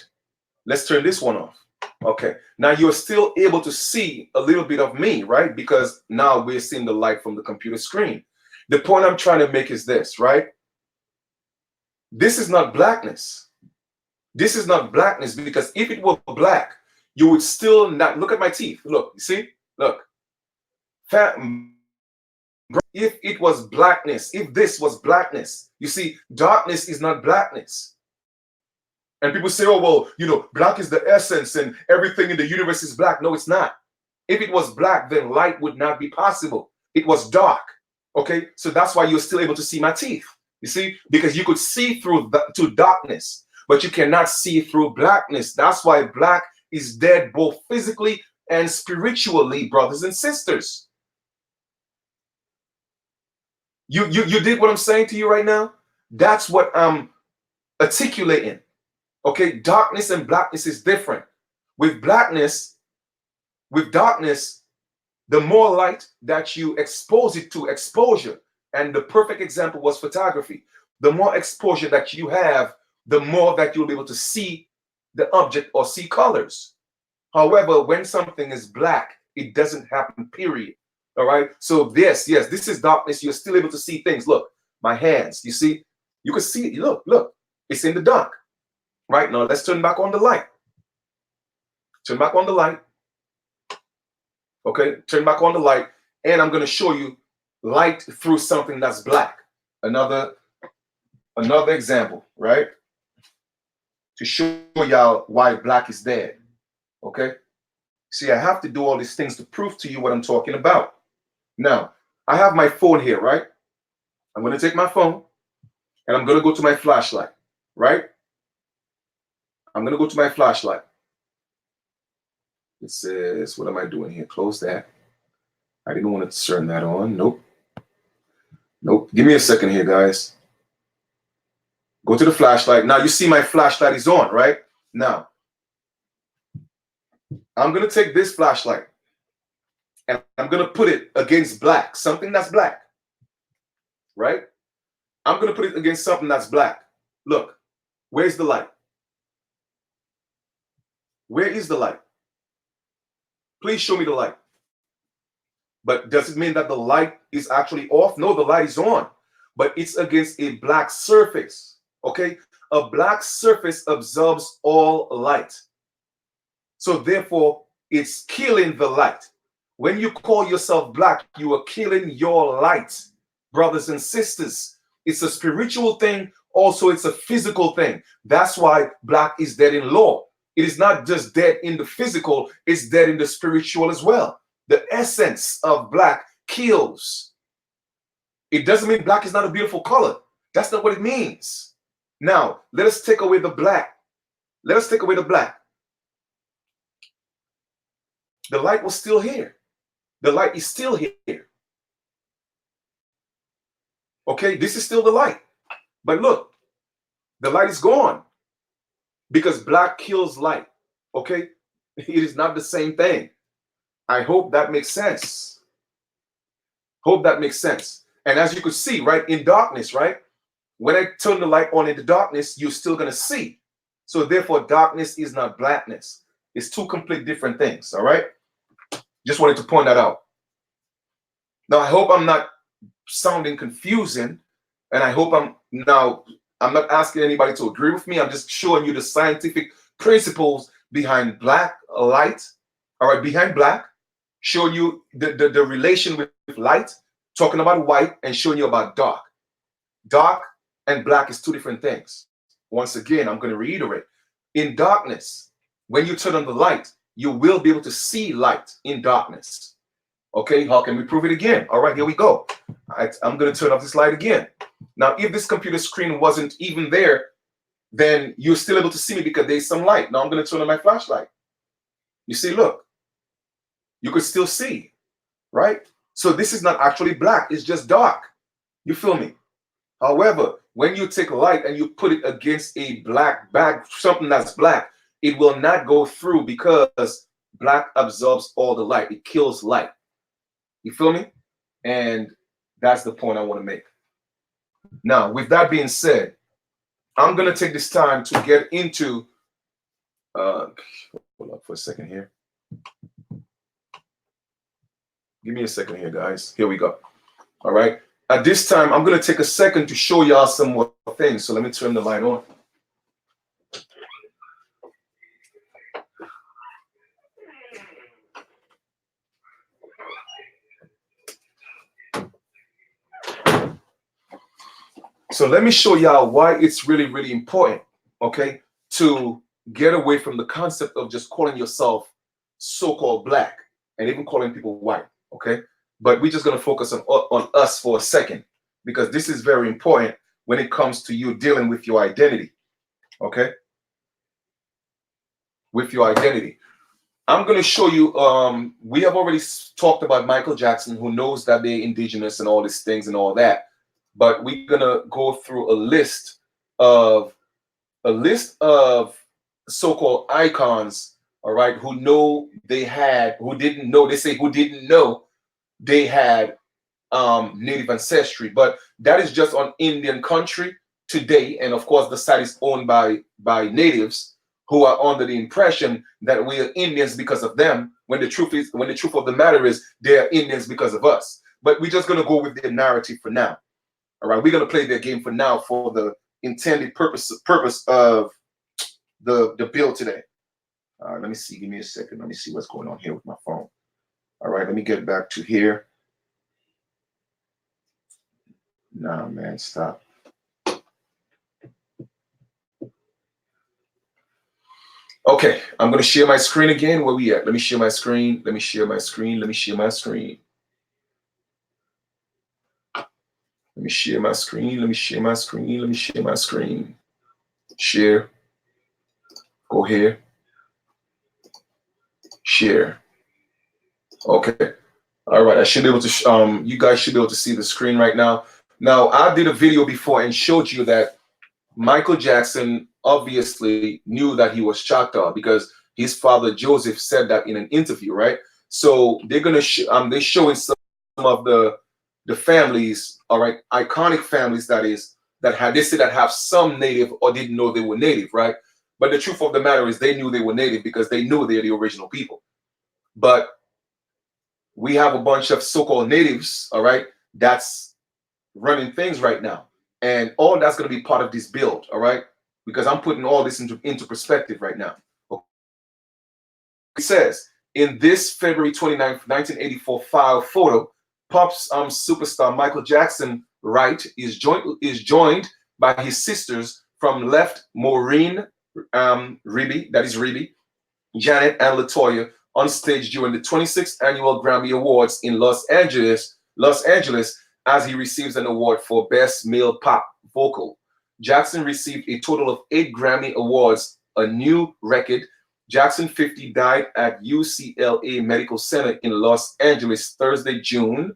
let's turn this one off. Okay, now you're still able to see a little bit of me, right? Because now we're seeing the light from the computer screen. The point I'm trying to make is this, right? This is not blackness. This is not blackness, because if it were black, you would still not look at my teeth. Look, you see? Look. If it was blackness, if this was blackness, you see, darkness is not blackness. And people say, oh, well, you know, black is the essence and everything in the universe is black. No, it's not. If it was black, then light would not be possible. It was dark. Okay, so that's why you're still able to see my teeth. You see, because you could see through to darkness, but you cannot see through blackness. That's why black is dead both physically and spiritually, brothers and sisters. You did what I'm saying to you right now? That's what I'm articulating. Okay, darkness and blackness is different. With darkness, the more light that you expose it to, exposure, and the perfect example was photography. The more exposure that you have, the more that you'll be able to see the object or see colors. However, when something is black, it doesn't happen, period. All right, so yes, this is darkness. You're still able to see things. Look, my hands, you see, you can see it. Look, it's in the dark. Right, now let's turn back on the light. Turn back on the light. Okay, turn back on the light, and I'm going to show you light through something that's black. Another example, right? To show y'all why black is dead. Okay? See, I have to do all these things to prove to you what I'm talking about. Now, I have my phone here, right? I'm going to take my phone, and I'm going to go to my flashlight, right? I'm going to go to my flashlight. It says, what am I doing here? Close that. I didn't want to turn that on. Nope. Give me a second here, guys. Go to the flashlight. Now you see my flashlight is on, right? Now, I'm going to take this flashlight and I'm going to put it against black, something that's black, right? I'm going to put it against something that's black. Look, where's the light? Where is the light? Please show me the light. But does it mean that the light is actually off? No, the light is on, but it's against a black surface, okay? A black surface absorbs all light. So therefore, it's killing the light. When you call yourself black, you are killing your light, brothers and sisters. It's a spiritual thing. Also, it's a physical thing. That's why black is dead in law. It is not just dead in the physical, it's dead in the spiritual as well. The essence of black kills. It doesn't mean black is not a beautiful color. That's not what it means. Now, let us take away the black. Let us take away the black. The light was still here. The light is still here. Okay, this is still the light. But look, the light is gone because black kills light. Okay, it is not the same thing. I hope that makes sense. Hope that makes sense. And as you could see, right, in darkness, right, when I turn the light on in the darkness, you're still going to see. So therefore, darkness is not blackness. It's two complete different things. All right. Just wanted to point that out. Now, I hope I'm not sounding confusing, and I hope I'm not asking anybody to agree with me. I'm just showing you the scientific principles behind black light. All right, behind black, showing you the relation with light, talking about white, and showing you about dark. Dark and black is two different things. Once again, I'm going to reiterate. In darkness, when you turn on the light, you will be able to see light in darkness. Okay, how can we prove it again? All right, here we go. I'm going to turn off this light again. Now, if this computer screen wasn't even there, then you're still able to see me because there's some light. Now I'm going to turn on my flashlight. You see, look, you could still see, right? So this is not actually black, it's just dark. You feel me? However, when you take light and you put it against a black bag, something that's black, it will not go through because black absorbs all the light. It kills light. You feel me? And that's the point I want to make. Now, with that being said, I'm going to take this time to get into, hold up for a second here. Give me a second here, guys. Here we go. All right. At this time, I'm going to take a second to show y'all some more things. So let me turn the light on. So let me show y'all why it's really, really important, okay, to get away from the concept of just calling yourself so-called black and even calling people white, okay? But we're just going to focus on us for a second because this is very important when it comes to you dealing with your identity, okay? With your identity. I'm going to show you, we have already talked about Michael Jackson, who knows that they're indigenous and all these things and all that. But we're going to go through a list of so-called icons, all right, who know they had, who didn't know, they say who didn't know they had native ancestry. But that is just on Indian country today. And of course, the site is owned by natives who are under the impression that we are Indians because of them, when the truth of the matter is they are Indians because of us. But we're just going to go with their narrative for now. All right, we're going to play their game for now for the intended purpose of the build today. All right, let me see. Give me a second. Let me see what's going on here with my phone. All right, let me get back to here. Nah, man, stop. Okay, I'm going to share my screen again. Where we at? Let me share my screen. Let me share my screen. Let me share my screen. Let me share my screen. Let me share my screen. Let me share my screen. Share. Go here. Share. Okay. All right. I should be able to. You guys should be able to see the screen right now. Now, I did a video before and showed you that Michael Jackson obviously knew that he was Choctaw because his father Joseph said that in an interview, right? So they're gonna they're showing some of the families, all right, iconic families that they say that have some native or didn't know they were native, right? But the truth of the matter is they knew they were native because they knew they're the original people. But we have a bunch of so-called natives, all right, that's running things right now. And all that's going to be part of this build, all right? Because I'm putting all this into perspective right now. Okay. It says, in this February 29th, 1984 file photo, pop superstar Michael Jackson Wright is joined by his sisters from left, Maureen, Ribby, that is Ribby, Janet, and Latoya on stage during the 26th annual Grammy Awards in Los Angeles, as he receives an award for Best Male Pop Vocal. Jackson received a total of 8 Grammy Awards, a new record. Jackson 50 died at UCLA Medical Center in Los Angeles Thursday, June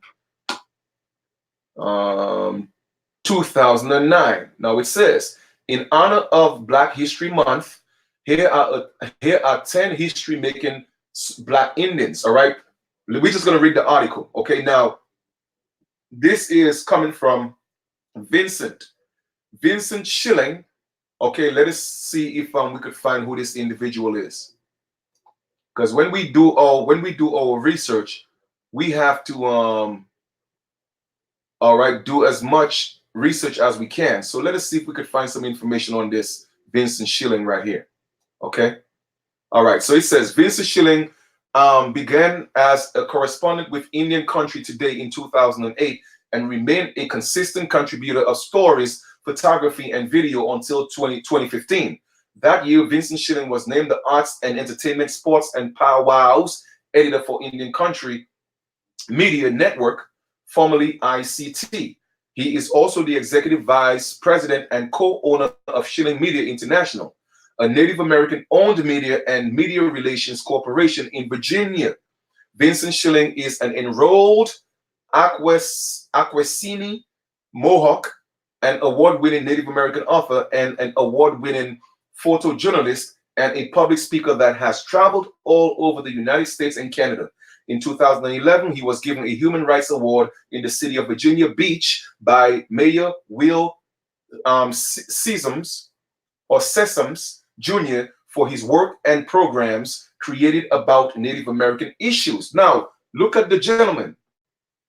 2009. Now it says, in honor of Black History Month, here are 10 history-making Black Indians, all right? We're just going to read the article, okay? Now, this is coming from Vincent Schilling, Okay, let us see if we could find who this individual is. Because when we do our research, we have to all right, do as much research as we can. So let us see if we could find some information on this Vincent Schilling right here. Okay. All right. So it says Vincent Schilling began as a correspondent with Indian Country Today in 2008 and remained a consistent contributor of stories, photography, and video until 2015. That year, Vincent Schilling was named the Arts and Entertainment, Sports, and Powwows editor for Indian Country Media Network, formerly ICT. He is also the executive vice president and co-owner of Schilling Media International, a Native American-owned media and media relations corporation in Virginia. Vincent Schilling is an enrolled Akwesasne Mohawk, an award-winning Native American author and an award-winning photojournalist and a public speaker that has traveled all over the United States and Canada. In 2011, he was given a Human Rights Award in the city of Virginia Beach by Mayor Will Sessoms Jr. for his work and programs created about Native American issues. Now, look at the gentleman.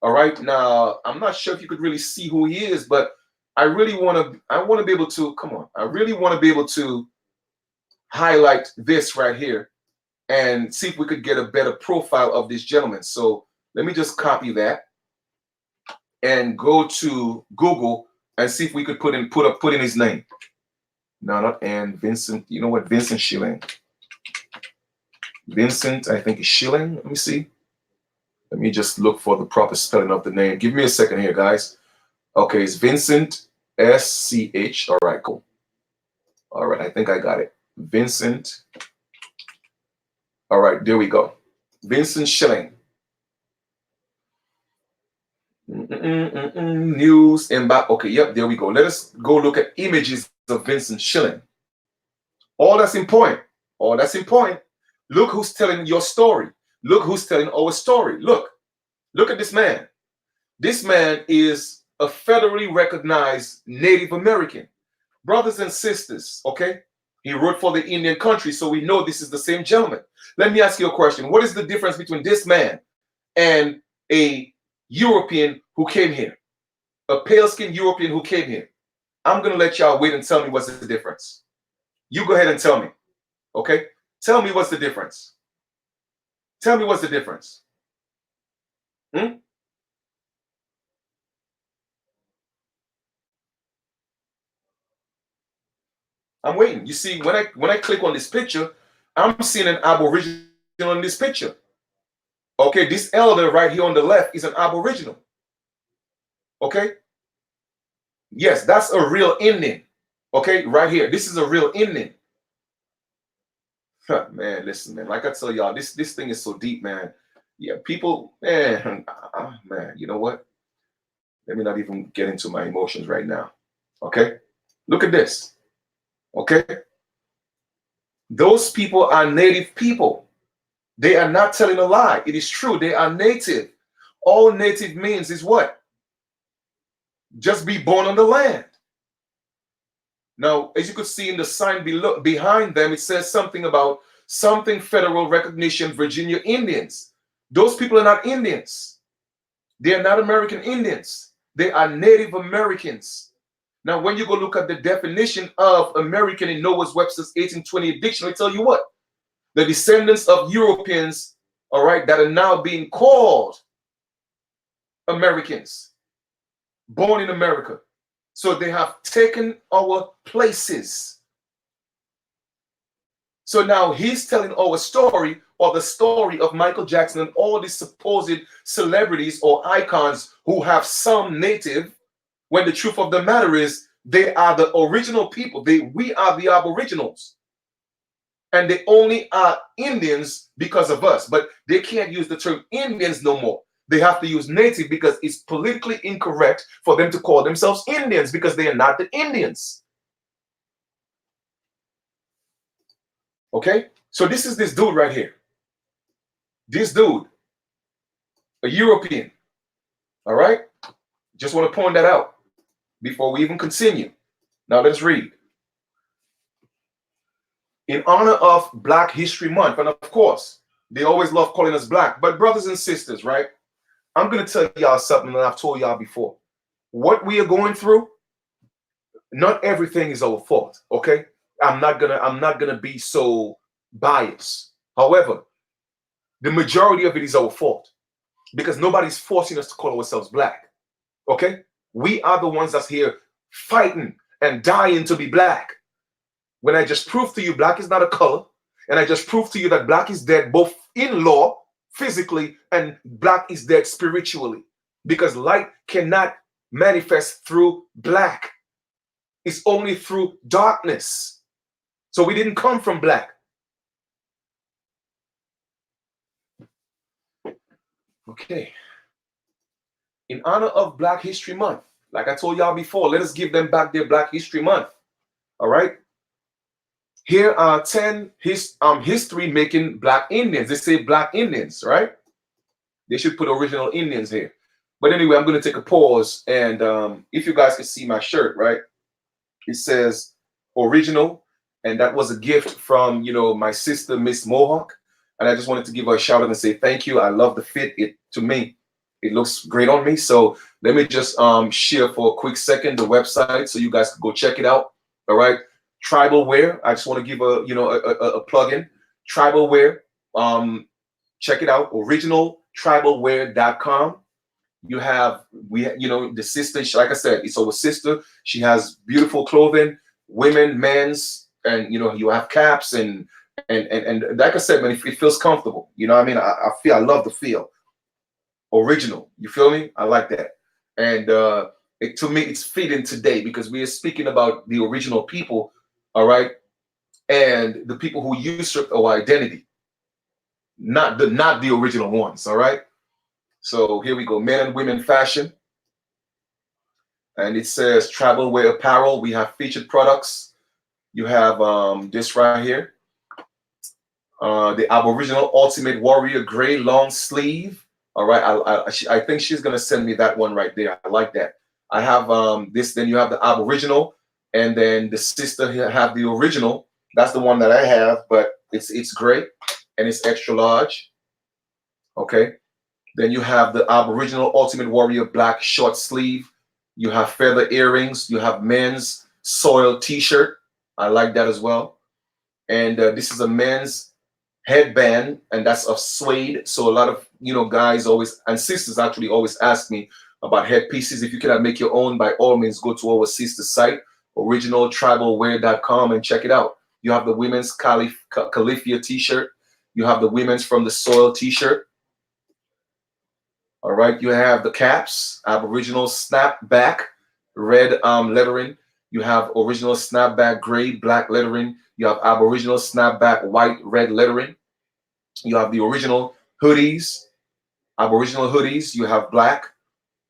All right. Now, I'm not sure if you could really see who he is, but I really want to be able to, come on, I really want to be able to highlight this right here and see if we could get a better profile of this gentleman. So let me just copy that and go to Google and see if we could put in his name. No, not and Vincent. You know what? Vincent Schilling. Vincent, I think is Schilling. Let me see. Let me just look for the proper spelling of the name. Give me a second here, guys. Okay, it's Vincent SCH. All right, cool. All right, I think I got it. Vincent. All right, there we go. Vincent Schilling. News and back. Okay, yep, there we go. Let us go look at images of Vincent Schilling. All that's important. All that's important. Look who's telling your story. Look who's telling our story. Look at this man. This man is a federally recognized Native American. Brothers and sisters, okay? He wrote for the Indian Country, so we know this is the same gentleman. Let me ask you a question. What is the difference between this man and a European who came here? A pale-skinned European who came here. I'm going to let y'all wait and tell me what's the difference. You go ahead and tell me, okay? Tell me what's the difference. Tell me what's the difference. I'm waiting. You see, when I click on this picture, I'm seeing an Aboriginal in this picture. Okay, this elder right here on the left is an Aboriginal. Okay? Yes, that's a real Indian. Okay, right here. This is a real Indian. Huh, man, listen, man. Like I tell y'all, this thing is so deep, man. Yeah, people, man, man, you know what? Let me not even get into my emotions right now. Okay? Look at this. Okay? Those people are native people. They are not telling a lie. It is true. They are native. All native means is what? Just be born on the land. Now, as you could see in the sign below, behind them, it says something about something federal recognition, Virginia Indians. Those people are not Indians. They are not American Indians. They are Native Americans. Now, when you go look at the definition of American in Noah's Webster's 1828 dictionary, tell you what? The descendants of Europeans, all right, that are now being called Americans, born in America. So they have taken our places. So now he's telling our story, or the story of Michael Jackson and all these supposed celebrities or icons who have some native, when the truth of the matter is they are the original people. We are the Aboriginals. And they only are Indians because of us. But they can't use the term Indians no more. They have to use native because it's politically incorrect for them to call themselves Indians because they are not the Indians. Okay? So this is this dude right here. This dude, a European. All right? Just want to point that out before we even continue. Now let's read. in honor of Black History Month, and of course, they always love calling us black. But brothers and sisters, right? I'm gonna tell y'all something that I've told y'all before. What we are going through, not everything is our fault. Okay, I'm not gonna be so biased. However, the majority of it is our fault because nobody's forcing us to call ourselves black. Okay, we are the ones that's here fighting and dying to be black. When I just proved to you black is not a color, and I just proved to you that black is dead both in law, physically, and black is dead spiritually, because light cannot manifest through black. It's only through darkness. So we didn't come from black. Okay. In honor of Black History Month, like I told y'all before, let us give them back their Black History Month. All right. Here are 10 history making Black Indians. They say Black Indians, right? They should put original Indians here. But anyway, I'm going to take a pause. And if you guys can see my shirt, right? It says original. And that was a gift from, my sister, Miss Mohawk. And I just wanted to give her a shout out and say thank you. I love the fit. To me, it looks great on me. So let me just share for a quick second the website so you guys can go check it out. All right. Tribal Wear. I just want to give a plug-in. Tribal Wear. Check it out. Originaltribalwear.com. The sister, like I said, it's our sister. She has beautiful clothing, women, men's, and you have caps and like I said, man, it feels comfortable. You know what I mean? I love the feel. Original. You feel me? I like that. And to me, it's fitting today because we are speaking about the original people, all right, and the people who usurped our identity, not the original ones, all right. So here we go, men and women fashion, and it says Tribal Wear Apparel. We have featured products. You have this right here, the Aboriginal Ultimate Warrior Gray Long Sleeve. All right, I think she's gonna send me that one right there. I like that. I have this. Then you have the Aboriginal, and then the sister here have the original. That's the one that I have, but it's gray and it's extra large. Okay. Then you have the Aboriginal Ultimate Warrior Black Short Sleeve. You have feather earrings. You have men's soil T-shirt. I like that as well. And this is a men's headband, and that's of suede. So a lot of guys always, and sisters actually always ask me about headpieces. If you cannot make your own, by all means go to our sister site, originaltribalwear.com, and check it out. You have the women's Califia T-shirt. You have the women's From the Soil T-shirt. All right, you have the caps, Aboriginal snapback, red lettering. You have original snapback, gray, black lettering. You have Aboriginal snapback, white, red lettering. You have the original hoodies, Aboriginal hoodies. You have black.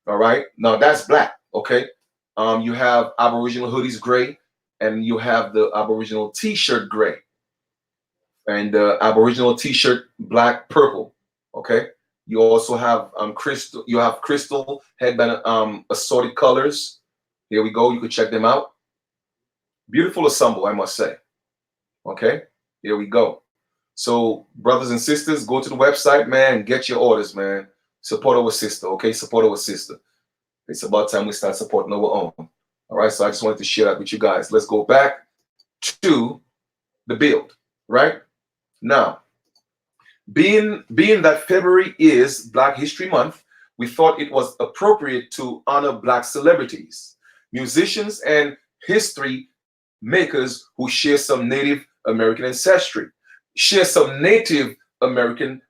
All right, now that's black. Okay, you have Aboriginal hoodies, gray, and you have the Aboriginal T-shirt, gray, and Aboriginal T-shirt, black, purple. Okay. You also have crystal. You have crystal headband, assorted colors. Here we go. You can check them out. Beautiful ensemble, I must say. Okay, here we go. So, brothers and sisters, go to the website, man. Get your orders, man. Support our sister. Okay, support our sister. It's about time we start supporting our own. All right. So I just wanted to share that with you guys. Let's go back to the build. Right now. Being that February is Black History Month, we thought it was appropriate to honor Black celebrities, musicians, and history makers who share some Native American ancestry, share some Native American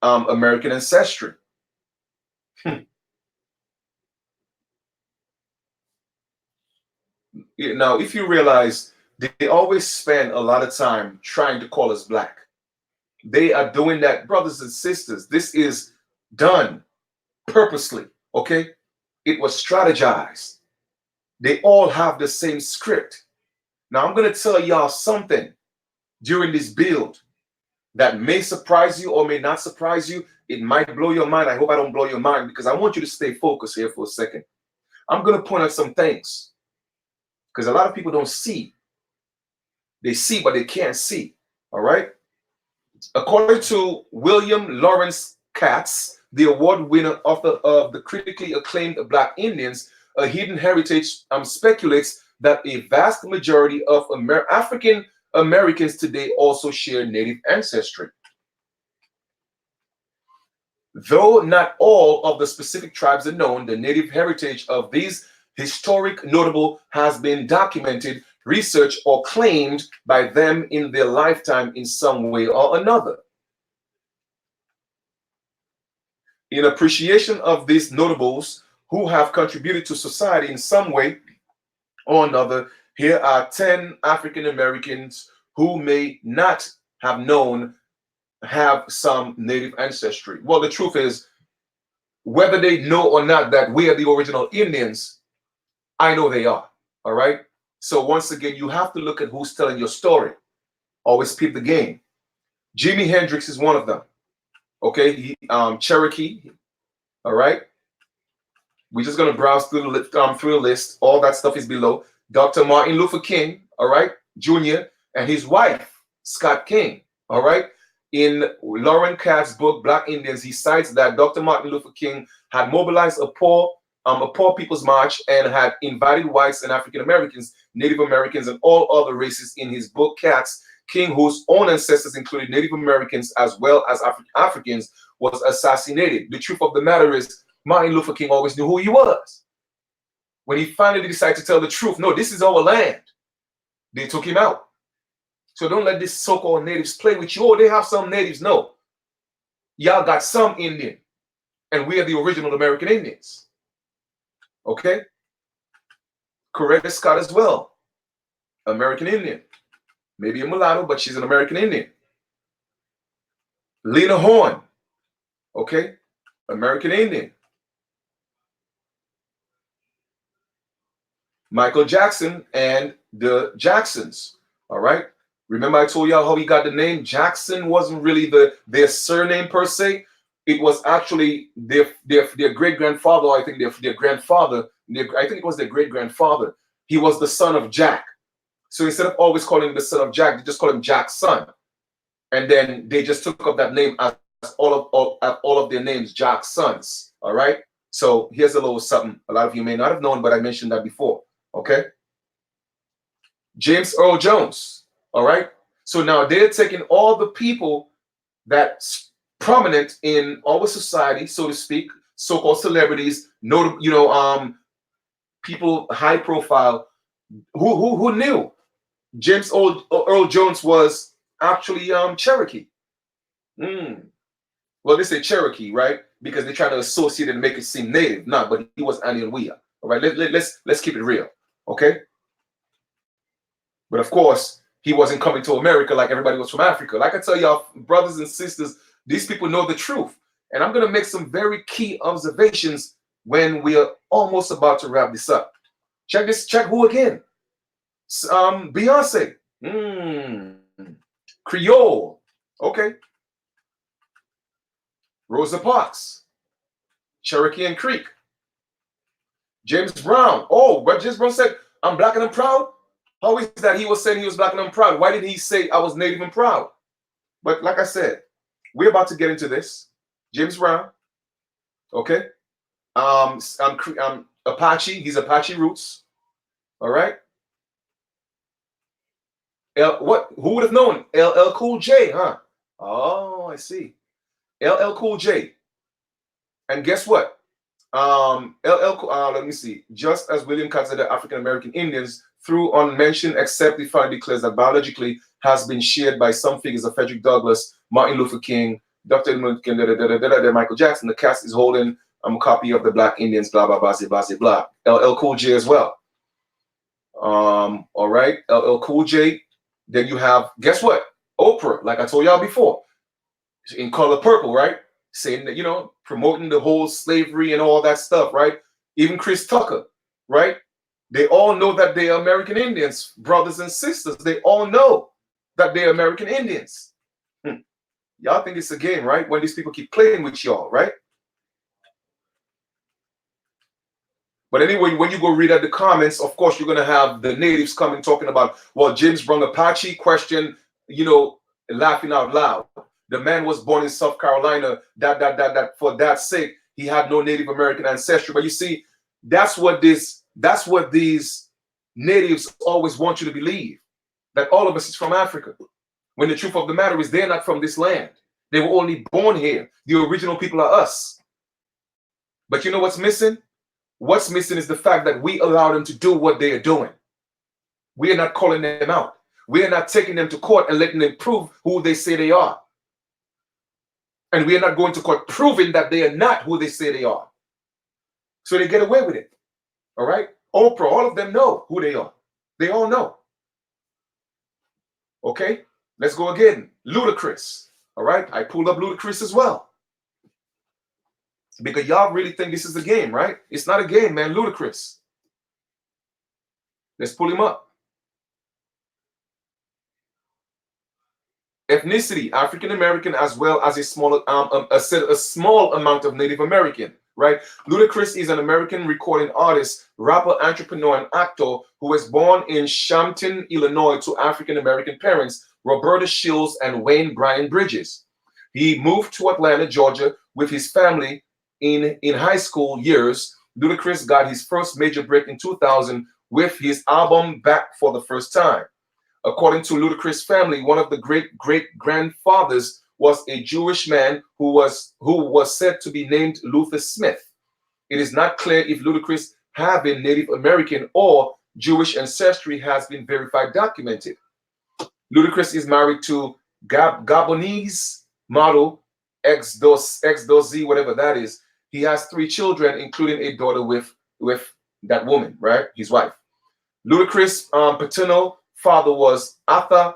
ancestry. Now, if you realize, they always spend a lot of time trying to call us black. They are doing that, brothers and sisters. This is done purposely, okay? It was strategized. They all have the same script. Now, I'm going to tell y'all something during this build that may surprise you or may not surprise you. It might blow your mind. I hope I don't blow your mind because I want you to stay focused here for a second. I'm going to point out some things because a lot of people don't see They see, but they can't see. All right. According to William Lawrence Katz, the award winner, author of the critically acclaimed Black Indians, A Hidden Heritage, speculates that a vast majority of African Americans today also share Native ancestry. Though not all of the specific tribes are known, the Native heritage of these historic notable has been documented, researched, or claimed by them in their lifetime in some way or another. In appreciation of these notables who have contributed to society in some way or another, here are 10 African Americans who may not have known have some Native ancestry. Well, the truth is, whether they know or not that we are the original Indians, I know they are. All right. So once again, you have to look at who's telling your story. Always peep the game. Jimi Hendrix is one of them. Okay, Cherokee. All right. We're just gonna browse through the list. All that stuff is below. Dr. Martin Luther King, all right, Jr., and his wife, Scott King. All right. In Lauren Katz's book, Black Indians, he cites that Dr. Martin Luther King had mobilized a poor people's march and had invited whites and African Americans, Native Americans, and all other races in his book, Katz. King, whose own ancestors included Native Americans as well as Africans, was assassinated. The truth of the matter is, Martin Luther King always knew who he was. When he finally decided to tell the truth, no, this is our land, they took him out. So don't let these so-called natives play with you. Oh, they have some natives. No. Y'all got some Indian. And we are the original American Indians. Okay? Coretta Scott as well. American Indian. Maybe a mulatto, but she's an American Indian. Lena Horne. Okay? American Indian. Michael Jackson and the Jacksons. All right? Remember I told y'all how he got the name? Jackson wasn't really their surname per se. It was actually their great-grandfather, I think their grandfather, I think it was their great-grandfather. He was the son of Jack. So instead of always calling him the son of Jack, they just call him Jack's son. And then they just took up that name as all of their names, Jack's sons. All right? So here's a little something a lot of you may not have known, but I mentioned that before. Okay? James Earl Jones. All right. So now they're taking all the people that's prominent in our society, so to speak, so-called celebrities, notable, people high profile. Who knew James Earl Jones was actually Cherokee? Well, they say Cherokee, right? Because they're trying to associate it and make it seem native. No, but he was Anianwea. All right. Let's keep it real. Okay. But of course, he wasn't coming to America like everybody was from Africa. Like I tell y'all, brothers and sisters, these people know the truth. And I'm going to make some very key observations when we're almost about to wrap this up. Check this. Check who again? Beyonce. Creole. Okay. Rosa Parks. Cherokee and Creek. James Brown. Oh, but James Brown said, I'm black and I'm proud. How is that he was saying he was black and I'm proud? Why didn't he say I was native and proud? But like I said, we're about to get into this. James Brown, okay. Apache, he's Apache roots. All right. Who would have known? LL Cool J, huh? Oh, I see. LL Cool J. And guess what? Let me see. Just as William considered African American Indians through unmentioned, except the fund declares that biologically has been shared by some figures of Frederick Douglass, Martin Luther King, Dr. Michael Jackson. The cast is holding a copy of the Black Indians, blah, blah, blah, blah, blah, blah. LL Cool J as well. All right, LL Cool J. Then you have, guess what? Oprah, like I told y'all before, in Color Purple, right? Saying that, promoting the whole slavery and all that stuff, right? Even Chris Tucker, right? They all know that they are American Indians, brothers and sisters. They all know that they're American Indians. Y'all think it's a game, right? When these people keep playing with y'all, right? But anyway, when you go read at the comments, of course, you're going to have the natives coming talking about, well, James Brown Apache question, you know, laughing out loud. The man was born in South Carolina, that for that sake, he had no Native American ancestry. But you see, that's what these natives always want you to believe, that all of us is from Africa. When the truth of the matter is they're not from this land. They were only born here. The original people are us. But you know what's missing? What's missing is the fact that we allow them to do what they are doing. We are not calling them out. We are not taking them to court and letting them prove who they say they are. And we are not going to court proving that they are not who they say they are. So they get away with it. All right? Oprah, all of them know who they are. They all know. Okay? Let's go again. Ludacris. All right? I pulled up Ludacris as well. Because y'all really think this is a game, right? It's not a game, man. Ludacris. Let's pull him up. Ethnicity, African American, as well as a small amount of Native American, right? Ludacris is an American recording artist, rapper, entrepreneur, and actor who was born in Champaign, Illinois, to African American parents, Roberta Shields and Wayne Bryan Bridges. He moved to Atlanta, Georgia, with his family in high school years. Ludacris got his first major break in 2000 with his album Back for the First Time. According to Ludacris' family, one of the great-great-grandfathers was a Jewish man who was said to be named Luther Smith. It is not clear if Ludacris have been Native American or Jewish ancestry has been verified, documented. Ludacris is married to Gabonese model X-Dozy, whatever that is. He has 3 children, including a daughter with that woman, right? His wife. Ludacris' paternal father was Arthur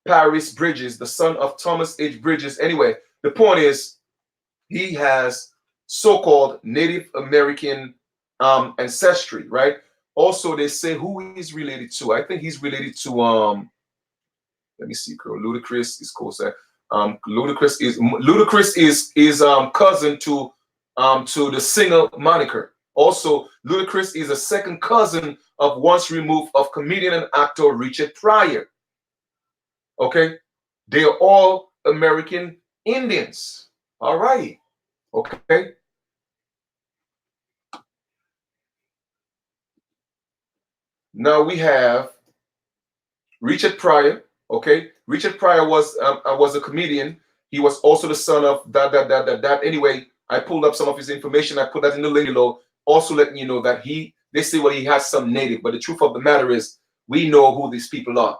Paris Bridges, the son of Thomas H. Bridges. Anyway, the point is he has so-called Native American ancestry, right? Also, they say who he's related to. I think he's related to let me see, Ludacris is closer. Ludacris is cousin to the singer Moniker. Also, Ludacris is a second cousin of once removed of comedian and actor Richard Pryor. Okay, they are all American Indians. All right. Okay. Now we have Richard Pryor. Okay, Richard Pryor was a comedian. He was also the son of that. Anyway, I pulled up some of his information. I put that in the link below. Also letting you know that they say, well, he has some native, but the truth of the matter is we know who these people are.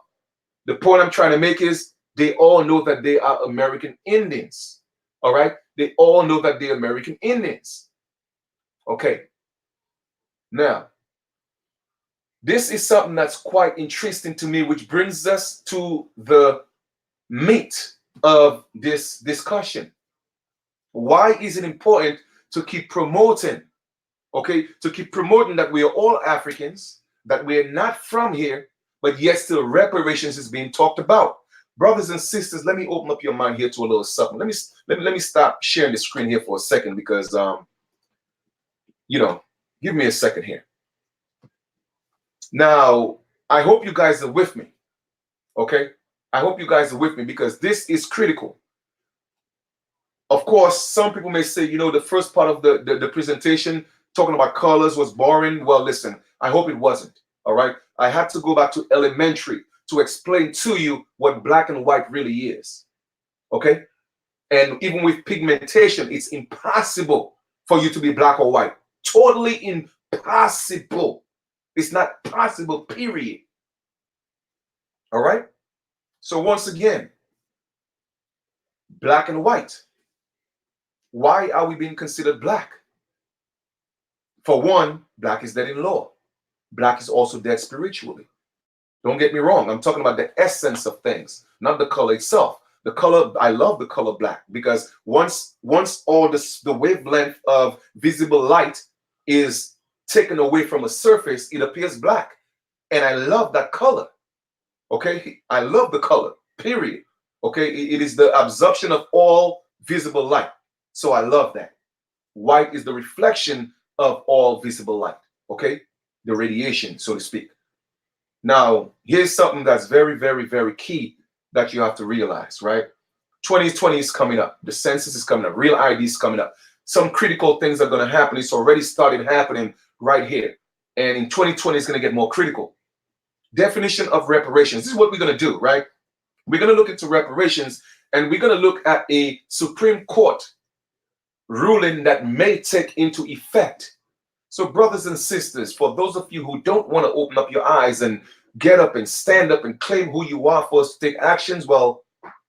The point I'm trying to make is they all know that they are American Indians. All right, they all know that they're American Indians. Okay. Now, this is something that's quite interesting to me, which brings us to the meat of this discussion. Why is it important to keep promoting, okay, to keep promoting that we are all Africans, that we are not from here, but yet still reparations is being talked about? Brothers and sisters, let me open up your mind here to a little something. Let me stop sharing the screen here for a second because, you know, give me a second here. Now, I hope you guys are with me, okay? I hope you guys are with me because this is critical. Of course, some people may say, you know, the first part of the presentation talking about colors was boring. Well, listen, I hope it wasn't, all right? I had to go back to elementary to explain to you what black and white really is, okay? And even with pigmentation, it's impossible for you to be black or white. Totally impossible. It's not possible, period. All right? So once again, black and white. Why are we being considered black? For one, black is dead in law. Black is also dead spiritually. Don't get me wrong. I'm talking about the essence of things, not the color itself. The color, I love the color black because once all the wavelength of visible light is taken away from a surface, it appears black. And I love that color. Okay? I love the color, period. Okay? It is the absorption of all visible light. So I love that. White is the reflection of all visible light. okay? The radiation, so to speak. Now, here's something that's very, very, very key that you have to realize, right? 2020 is coming up. The census is coming up. Real ID is coming up. Some critical things are going to happen. It's already started happening right here. And in 2020, it's going to get more critical. Definition of reparations. This is what we're going to do, right? We're going to look into reparations, and we're going to look at a Supreme Court ruling that may take into effect. So, brothers and sisters, for those of you who don't want to open up your eyes and get up and stand up and claim who you are for us to take actions, well,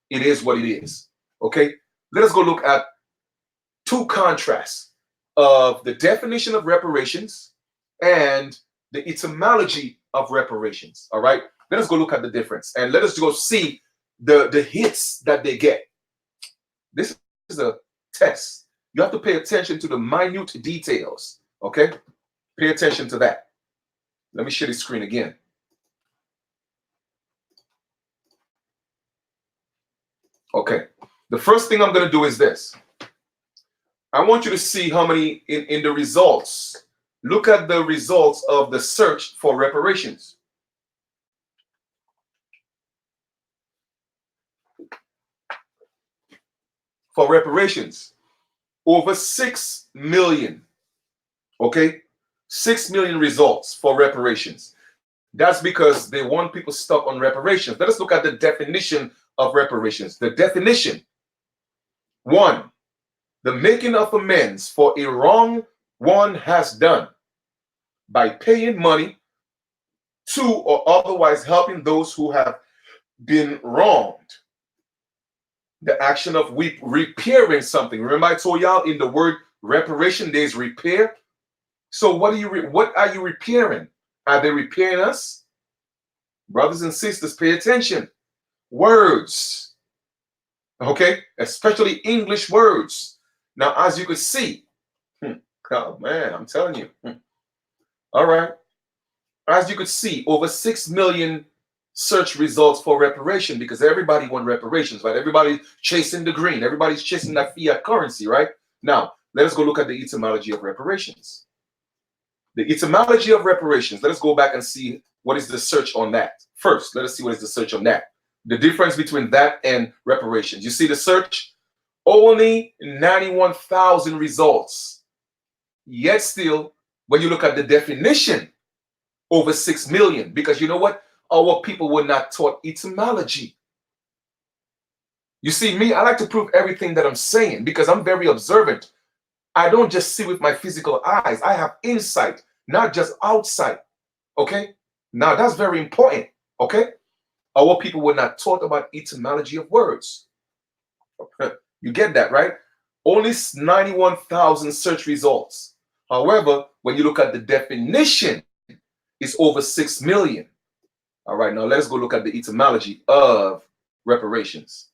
it is what it is. Okay? Let us go look at two contrasts of the definition of reparations and the etymology of reparations. All right? Let us go look at the difference, and let us go see the hits that they get. This is a test. You have to pay attention to the minute details. Okay? Pay attention to that. Let me share the screen again. Okay. The first thing I'm going to do is this. I want you to see how many in the results. Look at the results of the search for reparations. For reparations, over 6 million. Okay? 6 million results for reparations. That's because they want people stuck on reparations. Let us look at the definition of reparations. The definition: 1, the making of amends for a wrong one has done by paying money to or otherwise helping those who have been wronged. The action of repairing something. Remember I told y'all in the word reparation there's repair. So what are you repairing? Are they repairing us? Brothers and sisters, pay attention. Words. Okay? Especially English words. Now, as you can see, oh man, I'm telling you. All right. As you could see, over 6 million search results for reparation, because everybody wants reparations, right? Everybody's chasing the green. Everybody's chasing that fiat currency, right? Now, let us go look at the etymology of reparations. The etymology of reparations. Let us go back and see what is the search on that. First, let us see what is the search on that. The difference between that and reparations. You see the search? Only 91,000 results. Yet still, when you look at the definition, over 6 million. Because you know what? Our people were not taught etymology. You see, me, I like to prove everything that I'm saying because I'm very observant. I don't just see with my physical eyes. I have insight, not just outside. Okay? Now, that's very important. Okay? Our people were not taught about etymology of words. You get that, right? Only 91,000 search results. However, when you look at the definition, it's over 6 million. All right, now let's go look at the etymology of reparations.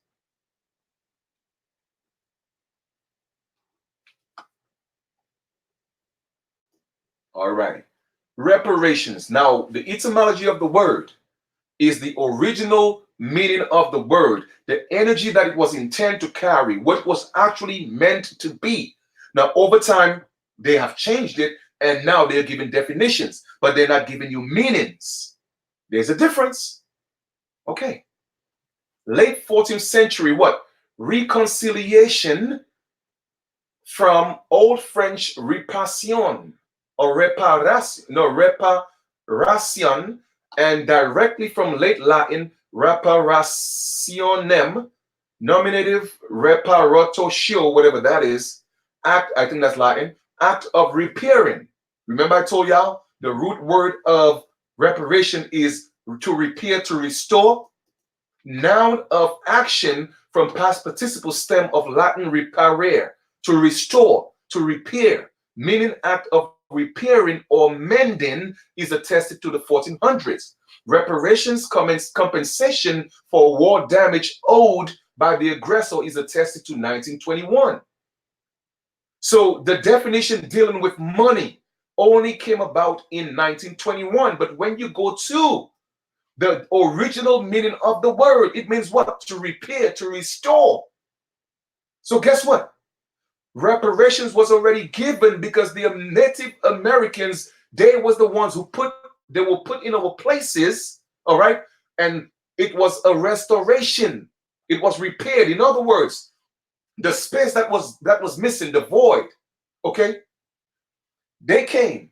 All right. Reparations. Now, the etymology of the word is the original meaning of the word, the energy that it was intended to carry, what it was actually meant to be. Now, over time, they have changed it, and now they're giving definitions, but they're not giving you meanings. There's a difference. Okay. Late 14th century, what? Reconciliation, from Old French reparation or reparation, no, reparation, and directly from late Latin reparationem, nominative reparatio, whatever that is, act, I think that's Latin, act of repairing. Remember I told y'all the root word of reparation is to repair, to restore. Noun of action from past participle stem of Latin reparare, to restore, to repair, meaning act of repairing or mending is attested to the 1400s. Reparations, compensation for war damage owed by the aggressor, is attested to 1921. So the definition dealing with money only came about in 1921. But when you go to the original meaning of the word, it means what? To repair, to restore. So guess what? Reparations was already given because the Native Americans They was the ones who they were put in our places, all right? And it was a restoration. It was repaired. In other words, the space that was missing, the void, okay? They came,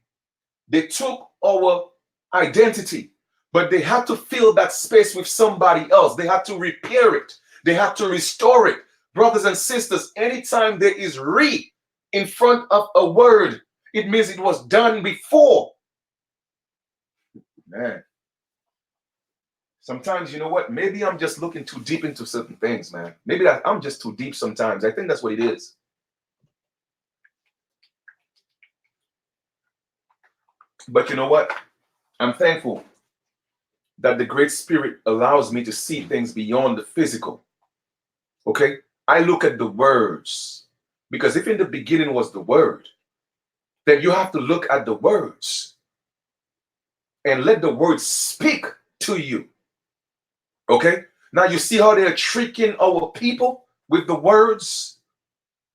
they took our identity, but they had to fill that space with somebody else. They had to repair it. They had to restore it. Brothers and sisters, anytime there is re in front of a word, it means it was done before. Man. Sometimes, you know what? Maybe I'm just looking too deep into certain things, man. Maybe I'm just too deep sometimes. I think that's what it is. But you know what? I'm thankful that the Great Spirit allows me to see things beyond the physical. Okay? I look at the words. Because if in the beginning was the word, then you have to look at the words and let the words speak to you. Okay? Now you see how they're tricking our people with the words?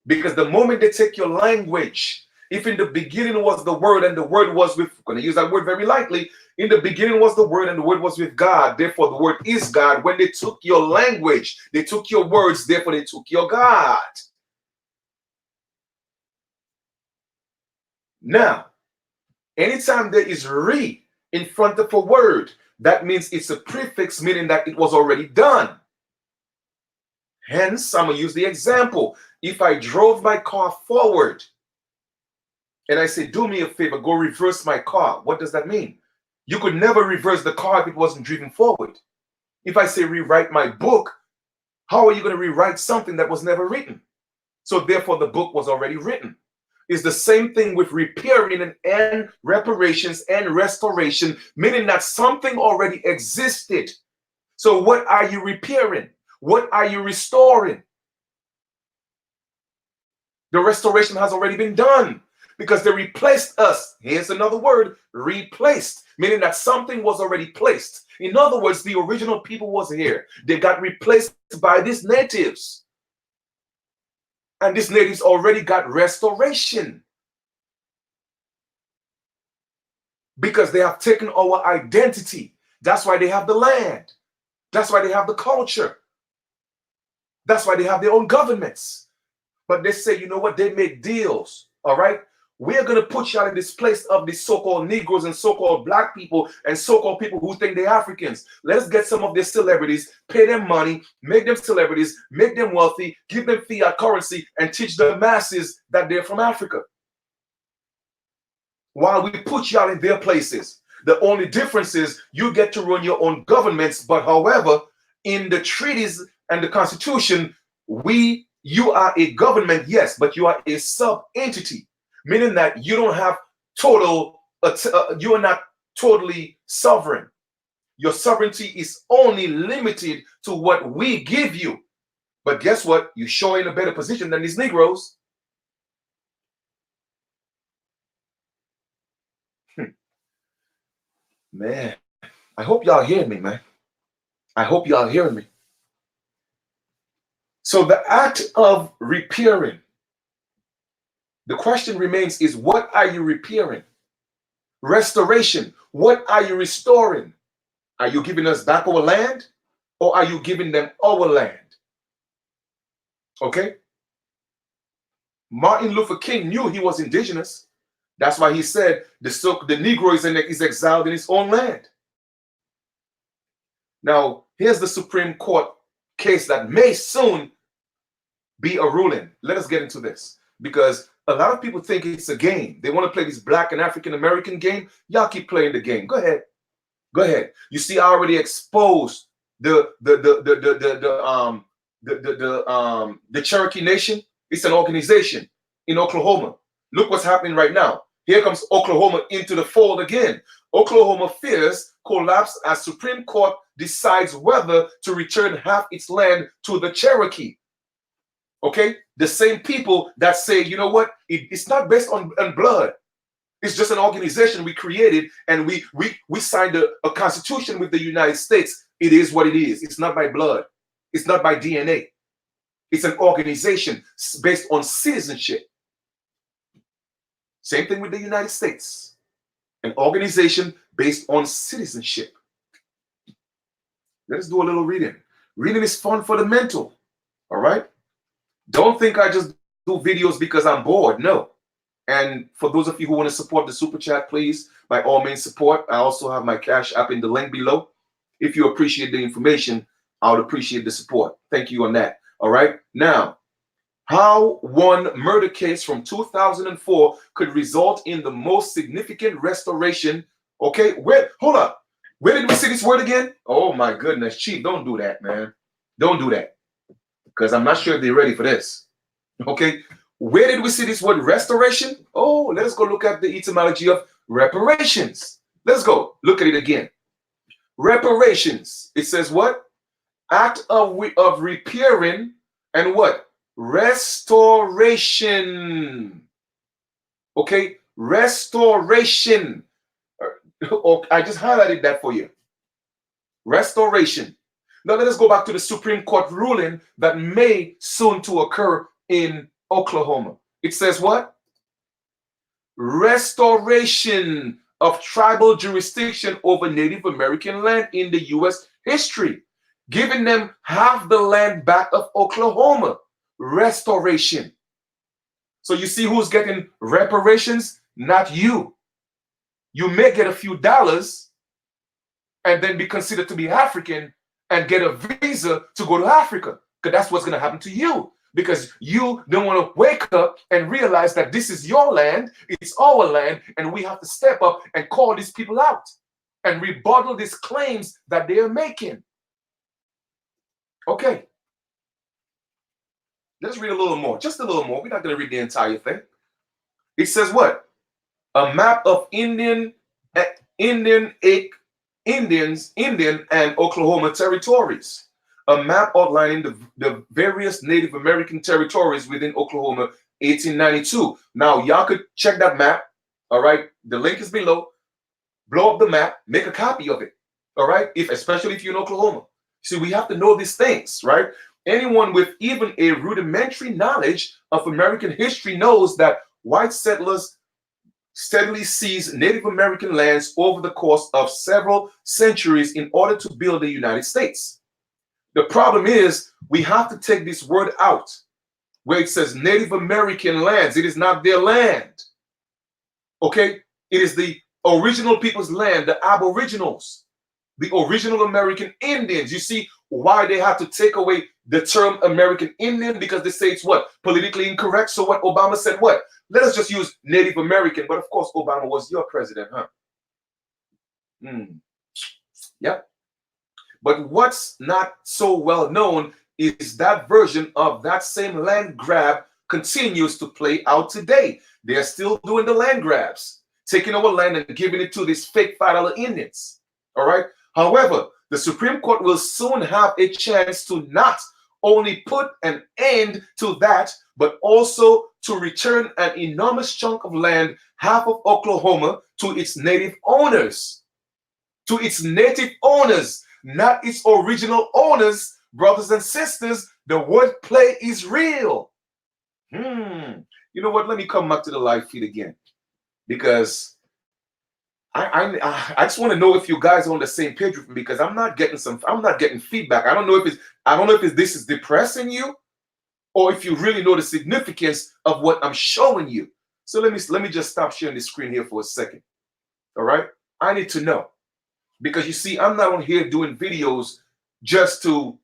Because the moment they take your language, if in the beginning was the word and the word was with, I'm going to use that word very lightly, in the beginning was the word and the word was with God, therefore the word is God. When they took your language, they took your words, therefore they took your God. Now, anytime there is re in front of a word, that means it's a prefix, meaning that it was already done. Hence, I'm going to use the example. If I drove my car forward and I say, do me a favor, go reverse my car, what does that mean? You could never reverse the car if it wasn't driven forward. If I say rewrite my book, how are you going to rewrite something that was never written? So therefore, the book was already written. It's the same thing with repairing and reparations and restoration, meaning that something already existed. So what are you repairing? What are you restoring? The restoration has already been done because they replaced us. Here's another word, replaced, meaning that something was already placed. In other words, the original people was here. They got replaced by these natives. And these natives already got restoration because they have taken our identity. That's why they have the land. That's why they have the culture. That's why they have their own governments. But they say, you know what? They make deals, all right? We're going to put you out in this place of these so-called Negroes and so-called black people and so-called people who think they're Africans. Let's get some of their celebrities, pay them money, make them celebrities, make them wealthy, give them fiat currency, and teach the masses that they're from Africa. While we put you out in their places. The only difference is you get to run your own governments, but however, in the treaties and the Constitution, you are a government, yes, but you are a sub-entity. Meaning that you don't have you are not totally sovereign. Your sovereignty is only limited to what we give you. But guess what? You're sure in a better position than these Negroes. Man, I hope y'all hear me, man. I hope y'all hearing me. So the act of repairing, the question remains is, what are you repairing? Restoration, what are you restoring? Are you giving us back our land, or are you giving them our land? Okay? Martin Luther King knew he was indigenous. That's why he said the Negro is exiled in his own land. Now, here's the Supreme Court case that may soon be a ruling. Let us get into this, because a lot of people think it's a game. They want to play this black and African American game. Y'all keep playing the game. Go ahead. Go ahead. You see, I already exposed the Cherokee Nation. It's an organization in Oklahoma. Look what's happening right now. Here comes Oklahoma into the fold again. Oklahoma fears collapse as Supreme Court decides whether to return half its land to the Cherokee. Okay? The same people that say, you know what? It's not based on blood. It's just an organization we created, and we signed a constitution with the United States. It is what it is. It's not by blood. It's not by DNA. It's an organization based on citizenship. Same thing with the United States. an organization based on citizenship. Let's do a little reading. Reading is fun for the mental. All right? Don't think I just do videos because I'm bored. No. And for those of you who want to support the super chat, please, by all means, support. I also have my Cash App in the link below. If you appreciate the information, I would appreciate the support. Thank you on that. All right. Now, how one murder case from 2004 could result in the most significant restoration. Okay. Hold up. Where did we see this word again? Oh, my goodness. Chief, don't do that, man. Don't do that. Because I'm not sure if they're ready for this. Okay. Where did we see this word restoration? Oh, let's go look at the etymology of reparations. Let's go look at it again. Reparations. It says what? Act of repairing and what? Restoration. Okay? Restoration. I just highlighted that for you. Restoration. Now let us go back to the Supreme Court ruling that may soon to occur in Oklahoma. It says what? Restoration of tribal jurisdiction over Native American land in the U.S. history, giving them half the land back of Oklahoma. Restoration. So you see who's getting reparations? Not you. You may get a few dollars and then be considered to be African and get a visa to go to Africa, because that's what's going to happen to you. Because you don't want to wake up and realize that this is your land, it's our land, and we have to step up and call these people out and rebuttal these claims that they are making. Okay. Let's read a little more, just a little more. We're not going to read the entire thing. It says what? A map of Indian and Oklahoma territories. A map outlining the various Native American territories within Oklahoma, 1892. Now, y'all could check that map. All right. The link is below. Blow up the map. Make a copy of it. All right. Especially if you're in Oklahoma. See, we have to know these things, right? Anyone with even a rudimentary knowledge of American history knows that white settlers steadily seized Native American lands over the course of several centuries in order to build the United States. The problem is we have to take this word out where it says Native American lands. It is not their land. Okay? It is the original people's land, the Aboriginals, the original American Indians. You see why they have to take away the term American Indian? Because they say it's what? Politically incorrect. So what Obama said, what? Let us just use Native American. But of course, Obama was your president, huh? Yep. But what's not so well known is that version of that same land grab continues to play out today. They're still doing the land grabs, taking our land and giving it to these fake $5 Indians. All right. However, the Supreme Court will soon have a chance to not only put an end to that, but also to return an enormous chunk of land, half of Oklahoma, to its native owners. To its native owners. Not its original owners, brothers and sisters. The wordplay is real. You know what? Let me come back to the live feed again, because I just want to know if you guys are on the same page with me, because I'm not getting feedback. I don't know if this is depressing you, or if you really know the significance of what I'm showing you. So let me just stop sharing the screen here for a second. All right, I need to know. Because you see, I'm not on here doing videos just to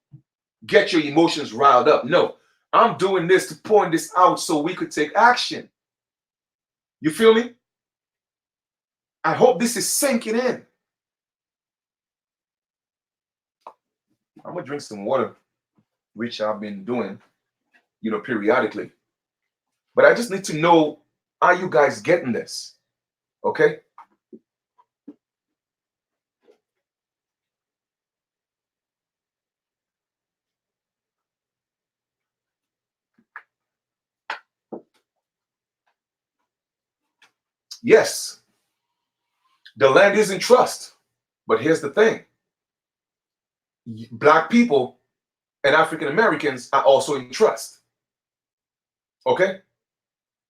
get your emotions riled up. No, I'm doing this to point this out so we could take action. You feel me? I hope this is sinking in. I'm going to drink some water, which I've been doing, periodically. But I just need to know, are you guys getting this? Okay? Yes, the land is in trust, but here's the thing. Black people and African Americans are also in trust. Okay?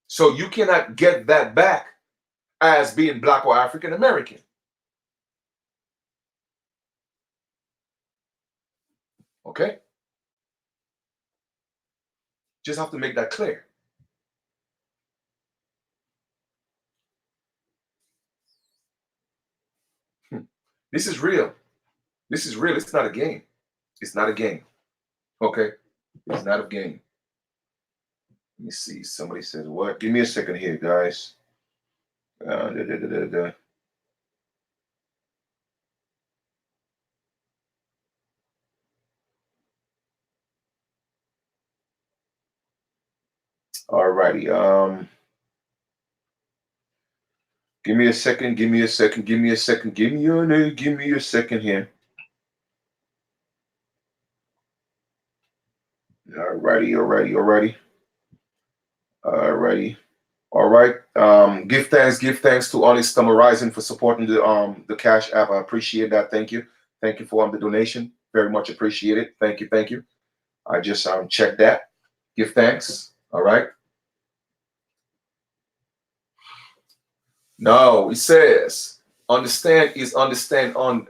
So you cannot get that back as being Black or African American. Okay? Just have to make that clear. This is real. This is real. It's not a game. It's not a game. Okay? It's not a game. Let me see. Somebody says what? Give me a second here, guys. Alrighty. Give me a second. Give me a second. Give me a second. Give me your name. Give me a second here. Alrighty. All right. Give thanks to Honest Summer Rising for supporting the Cash App. I appreciate that. Thank you. Thank you for the donation. Very much appreciate it. Thank you. I just checked that. Give thanks. All right. No, it says understand is understand on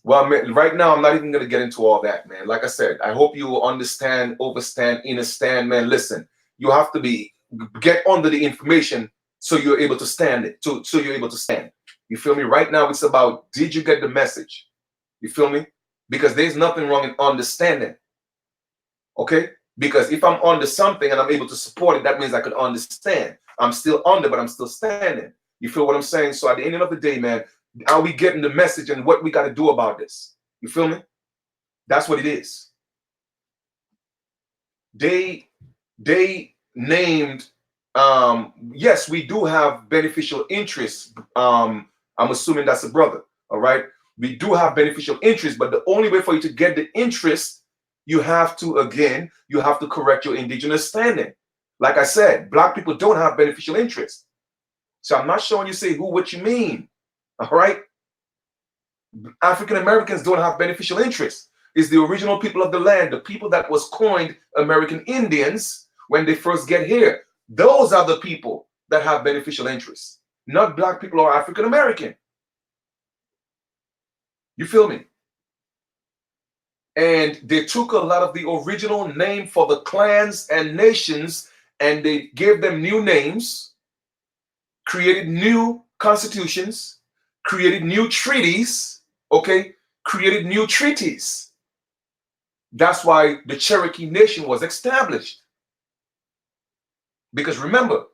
well, right now I'm not even gonna get into all that, man. Like I said, I hope you understand, overstand, understand, man. Listen, you have to get under the information so you're able to stand it. So you're able to stand. You feel me? Right now it's about, did you get the message? You feel me? Because there's nothing wrong in understanding. Okay? Because if I'm under something and I'm able to support it, that means I could understand. I'm still under, but I'm still standing. You feel what I'm saying? So at the end of the day, man, are we getting the message and what we got to do about this? You feel me? That's what it is. They named, yes, we do have beneficial interest. I'm assuming that's a brother. All right. We do have beneficial interest, but the only way for you to get the interest, you have to correct your indigenous standing. Like I said, Black people don't have beneficial interest. So I'm not showing you say what you mean. All right. African Americans don't have beneficial interest. It's the original people of the land, the people that was coined American Indians when they first get here. Those are the people that have beneficial interest, not Black people or African American. You feel me? And they took a lot of the original name for the clans and nations and they gave them new names, created new constitutions, created new treaties, okay? Created new treaties. That's why the Cherokee Nation was established. Because remember,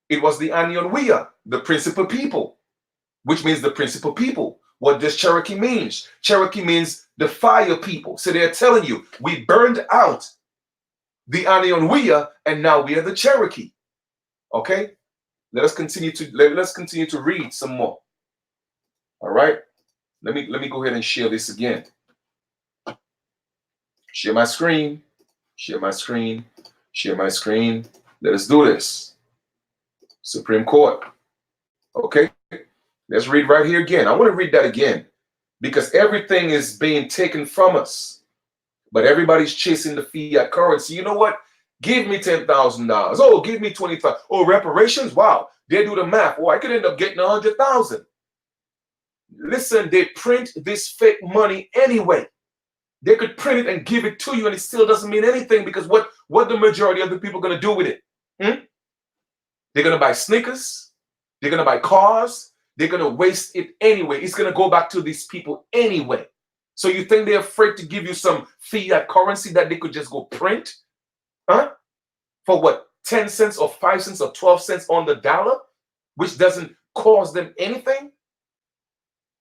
it was the Anionwea, the principal people, which means the principal people. What does Cherokee means? Cherokee means the fire people. So they're telling you, we burned out the Anionwea and now we are the Cherokee. Okay? Let's continue to read some more. All right? Let me go ahead and share this again. Share my screen. Let us do this. Supreme Court. Okay? Let's read right here again. I want to read that again because everything is being taken from us, but everybody's chasing the fiat currency. You know what? Give me $10,000. Oh, give me 25. Oh, reparations. Wow. They do the math. Oh, I could end up getting 100,000. Listen, they print this fake money anyway. They could print it and give it to you and it still doesn't mean anything because what the majority of the people are going to do with it? They're going to buy sneakers. They're going to buy cars. They're going to waste it anyway. It's going to go back to these people anyway. So you think they're afraid to give you some fiat currency that they could just go print? Huh? For what? 10 cents or 5 cents or 12 cents on the dollar, which doesn't cost them anything?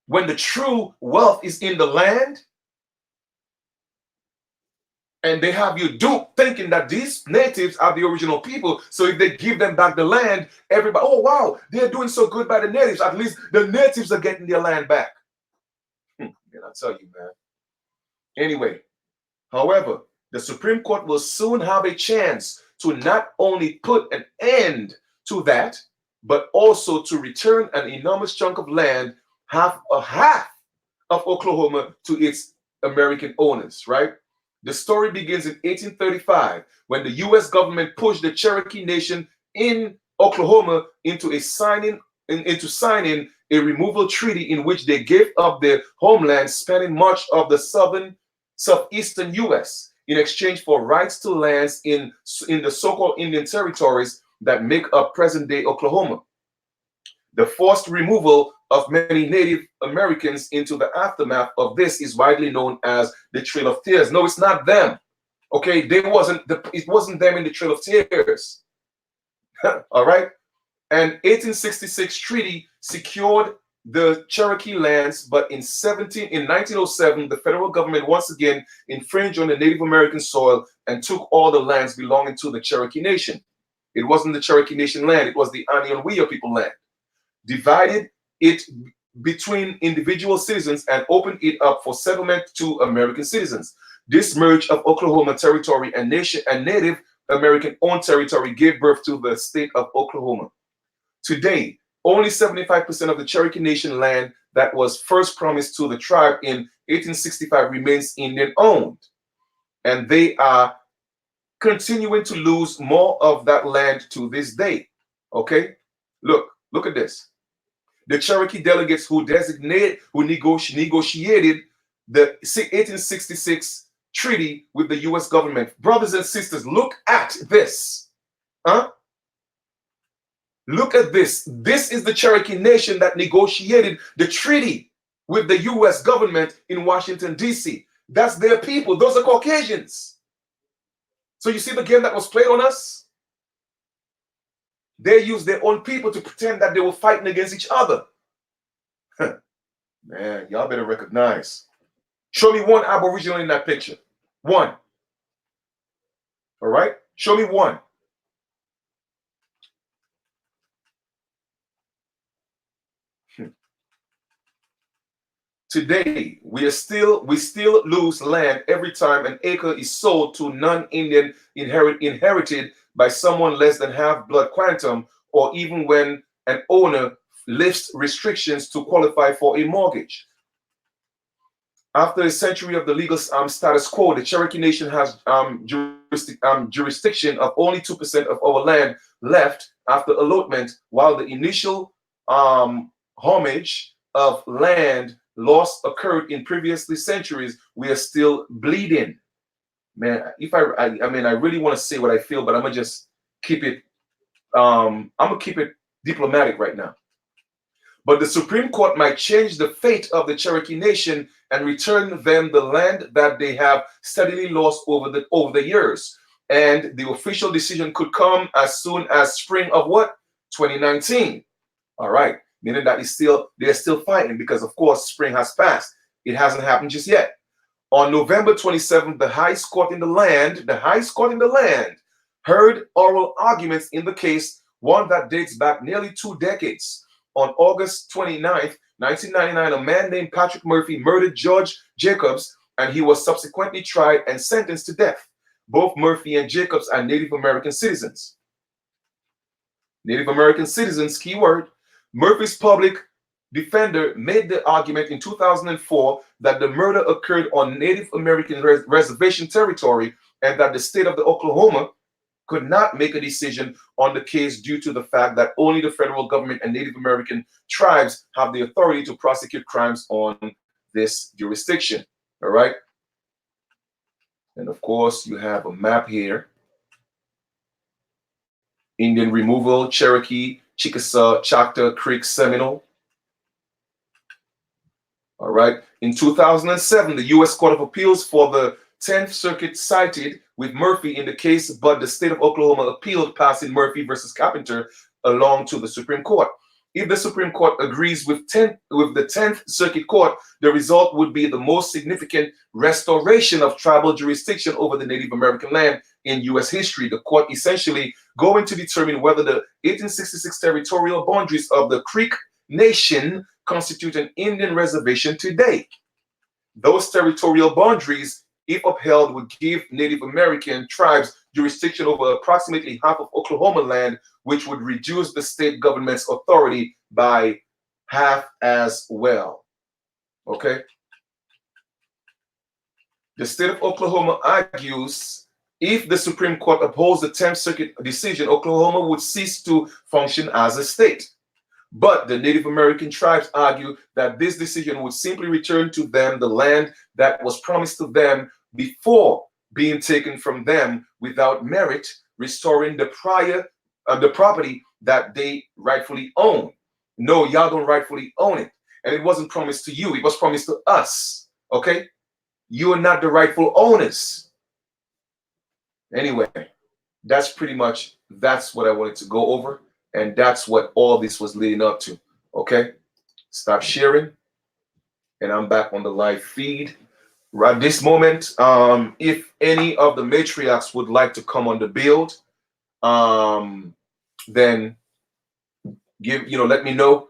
When the true wealth is in the land, and they have you duped thinking that these natives are the original people. So if they give them back the land, everybody, oh, wow, they're doing so good by the natives. At least the natives are getting their land back. And I tell you, man. Anyway, however, the Supreme Court will soon have a chance to not only put an end to that, but also to return an enormous chunk of land, half of Oklahoma, to its American owners, right? The story begins in 1835 when the U.S. government pushed the Cherokee Nation in Oklahoma into signing into signing a removal treaty in which they gave up their homeland, spanning much of the southeastern U.S. in exchange for rights to lands in the so-called Indian territories that make up present-day Oklahoma. The forced removal of many Native Americans into the aftermath of this is widely known as the Trail of Tears. No, it's not them. Okay, it wasn't them in the Trail of Tears. All right. An 1866 treaty secured the Cherokee lands, but in 1907, the federal government once again infringed on the Native American soil and took all the lands belonging to the Cherokee Nation. It wasn't the Cherokee Nation land, it was the Anianwea people land. Divided it between individual citizens and opened it up for settlement to American citizens. This merge of Oklahoma territory and Native American-owned territory gave birth to the state of Oklahoma. Today, only 75% of the Cherokee Nation land that was first promised to the tribe in 1865 remains Indian-owned, and they are continuing to lose more of that land to this day. Okay, look at this. The Cherokee delegates who negotiated the 1866 treaty with the U.S. government. Brothers and sisters, look at this. Look at this. This is the Cherokee Nation that negotiated the treaty with the U.S. government in Washington, D.C. That's their people. Those are Caucasians. So you see the game that was played on us? They used their own people to pretend that they were fighting against each other. Man, y'all better recognize. Show me one Aboriginal in that picture. One. All right? Show me one. Today, we still lose land every time an acre is sold to non-Indian inherited by someone less than half-blood quantum, or even when an owner lifts restrictions to qualify for a mortgage. After a century of the legal status quo, the Cherokee Nation has jurisdiction of only 2% of our land left after allotment, while the initial homage of land loss occurred in previously centuries. We are still bleeding. Man, if I mean, I really want to say what I feel, but I'm gonna just keep it I'm gonna keep it diplomatic right now. But the Supreme Court might change the fate of the Cherokee Nation and return them the land that they have steadily lost over the years. And the official decision could come as soon as spring of what? 2019. All right. Meaning that they're still fighting, because of course spring has passed. It hasn't happened just yet. On November 27th, the highest court in the land, heard oral arguments in the case, one that dates back nearly 2 decades. On August 29th, 1999, a man named Patrick Murphy murdered George Jacobs, and he was subsequently tried and sentenced to death. Both Murphy and Jacobs are Native American citizens. Native American citizens, keyword. Murphy's public defender made the argument in 2004 that the murder occurred on Native American reservation territory, and that the state of Oklahoma could not make a decision on the case due to the fact that only the federal government and Native American tribes have the authority to prosecute crimes on this jurisdiction. All right. And of course, you have a map here. Indian removal, Cherokee, Chickasaw, Choctaw, Creek, Seminole. All right. In 2007, the U.S. Court of Appeals for the 10th Circuit sided with Murphy in the case, but the state of Oklahoma appealed, passing Murphy versus Carpenter along to the Supreme Court. If the Supreme Court agrees with the 10th Circuit Court, the result would be the most significant restoration of tribal jurisdiction over the Native American land in U.S. history. The court essentially going to determine whether the 1866 territorial boundaries of the Creek Nation constitute an Indian reservation today. Those territorial boundaries, if upheld, would give Native American tribes jurisdiction over approximately half of Oklahoma land, which would reduce the state government's authority by half as well. Okay? The state of Oklahoma argues if the Supreme Court upholds the 10th Circuit decision, Oklahoma would cease to function as a state. But the Native American tribes argue that this decision would simply return to them the land that was promised to them before being taken from them without merit, restoring the property that they rightfully own. No, y'all don't rightfully own it. And it wasn't promised to you, it was promised to us. Okay? You are not the rightful owners. Anyway, that's what I wanted to go over. And that's what all this was leading up to. Okay? Stop sharing. And I'm back on the live feed. Right this moment, if any of the matriarchs would like to come on the build, then let me know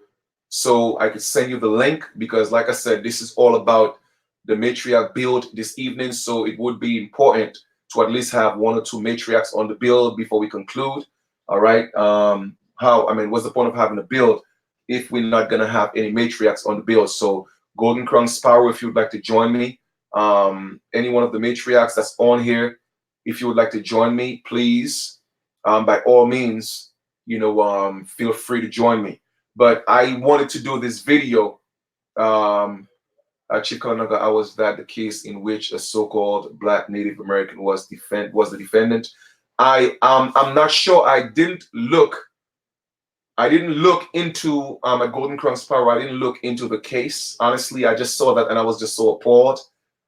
so I could send you the link, because like I said, this is all about the matriarch build this evening. So it would be important to at least have 1 or 2 matriarchs on the build before we conclude. All right. What's the point of having a build if we're not gonna have any matriarchs on the build? So Golden Crown Sparrow, if you'd like to join me, any one of the matriarchs that's on here, if you would like to join me, please, by all means, feel free to join me. But I wanted to do this video. At Chickamauga, was that the case in which a so-called Black Native American was the defendant? I'm not sure. I didn't look into at Golden Crown Sparrow. I didn't look into the case. Honestly, I just saw that and I was just so appalled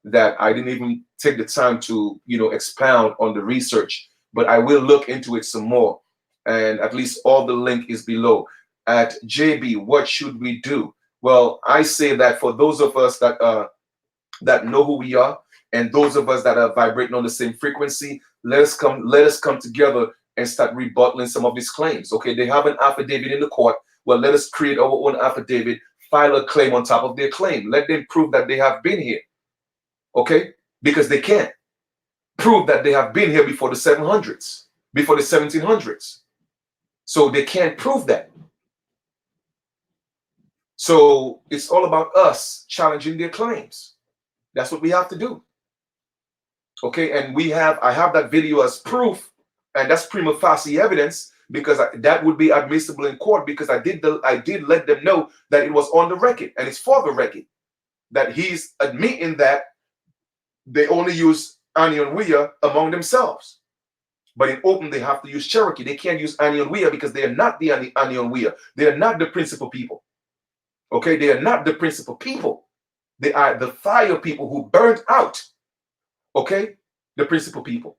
that I didn't even take the time to expound on the research. But I will look into it some more. And at least all the link is below. At JB, what should we do? Well, I say that for those of us that know who we are, and those of us that are vibrating on the same frequency, let us come together and start rebuttaling some of these claims. Okay, they have an affidavit in the court. Well, let us create our own affidavit, file a claim on top of their claim. Let them prove that they have been here. Okay, because they can't prove that they have been here before the 700s, before the 1700s. So they can't prove that. So it's all about us challenging their claims. That's what we have to do. Okay, and I have that video as proof, and that's prima facie evidence, because that would be admissible in court, because I did let them know that it was on the record, and it's for the record that he's admitting that they only use Anion Weir among themselves. But in open, they have to use Cherokee. They can't use Anion Weir because they are not the Anion Weir. They are not the principal people. Okay, they are not the principal people. They are the fire people who burned out. Okay, the principal people.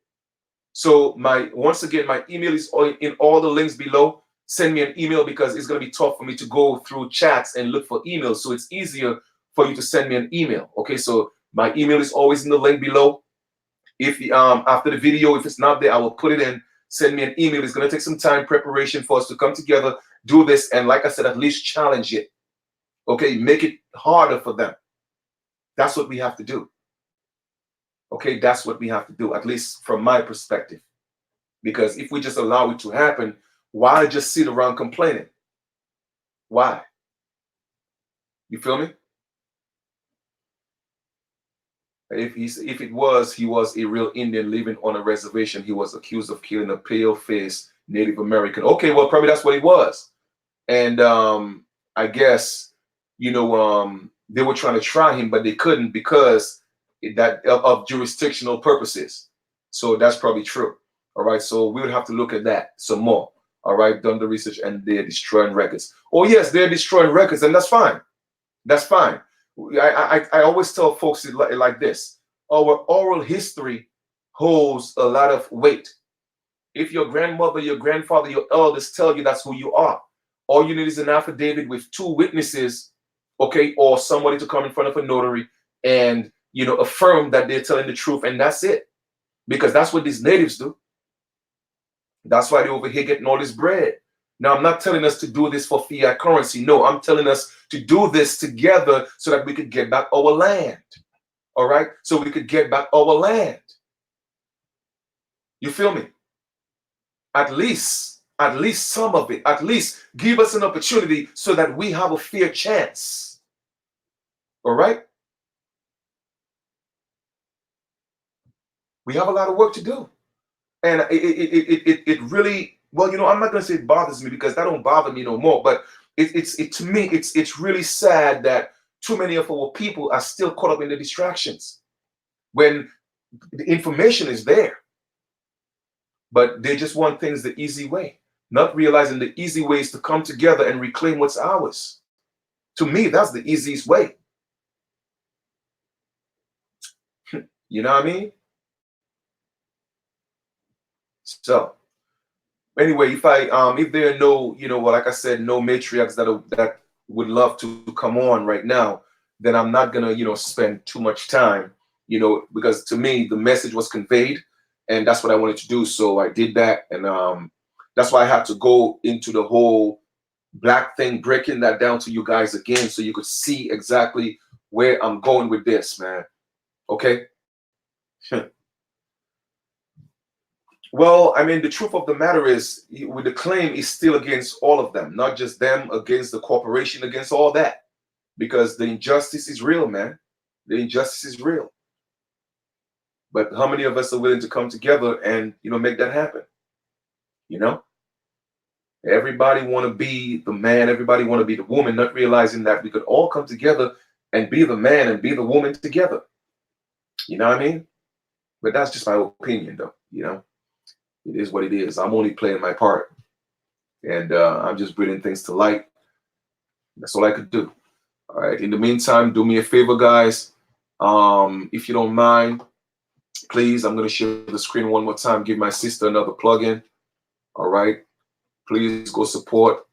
So once again, my email is in all the links below. Send me an email, because it's going to be tough for me to go through chats and look for emails. So it's easier for you to send me an email. Okay, so my email is always in the link below. If after the video, if it's not there, I will put it in. Send me an email. It's going to take some time, preparation for us to come together, do this, and like I said, at least challenge it. Okay, make it harder for them. That's what we have to do. Okay, that's what we have to do, at least from my perspective. Because if we just allow it to happen, why just sit around complaining? Why? You feel me? If he was a real Indian living on a reservation, he was accused of killing a pale-faced Native American. Okay, well, probably that's what he was. And I guess, they were trying to try him, but they couldn't because of jurisdictional purposes. So that's probably true. All right, so we would have to look at that some more. All right, done the research, and they're destroying records. Oh yes, they're destroying records, and that's fine. That's fine. I always tell folks like this: our oral history holds a lot of weight. If your grandmother, your grandfather, your elders tell you that's who you are, all you need is an affidavit with 2 witnesses, okay, or somebody to come in front of a notary and affirm that they're telling the truth, and that's it. Because that's what these natives do. That's why they're over here getting all this bread. Now, I'm not telling us to do this for fiat currency. No, I'm telling us to do this together so that we could get back our land. All right? So we could get back our land. You feel me? At least some of it. At least give us an opportunity so that we have a fair chance. All right? We have a lot of work to do. And it really, well, I'm not going to say it bothers me, because that don't bother me no more. But To me, it's really sad that too many of our people are still caught up in the distractions when the information is there, but they just want things the easy way, not realizing the easy way is to come together and reclaim what's ours. To me, that's the easiest way. You know what I mean? So anyway, if there are no, well, like I said, no matriarchs that would love to come on right now, then I'm not gonna, spend too much time, because to me the message was conveyed, and that's what I wanted to do. So I did that, and that's why I had to go into the whole black thing, breaking that down to you guys again, so you could see exactly where I'm going with this, man. Okay. Well, I mean, the truth of the matter is, with the claim is still against all of them, not just them, against the corporation, against all that, because the injustice is real, man. The injustice is real. But how many of us are willing to come together and make that happen? Everybody want to be the man, everybody want to be the woman, not realizing that we could all come together and be the man and be the woman together. You know what I mean? But that's just my opinion, though. It is what it is. I'm only playing my part, and I'm just bringing things to light. That's all I could do. All right. In the meantime, do me a favor, guys. If you don't mind, please, I'm going to share the screen one more time. Give my sister another plug-in. All right. Please go support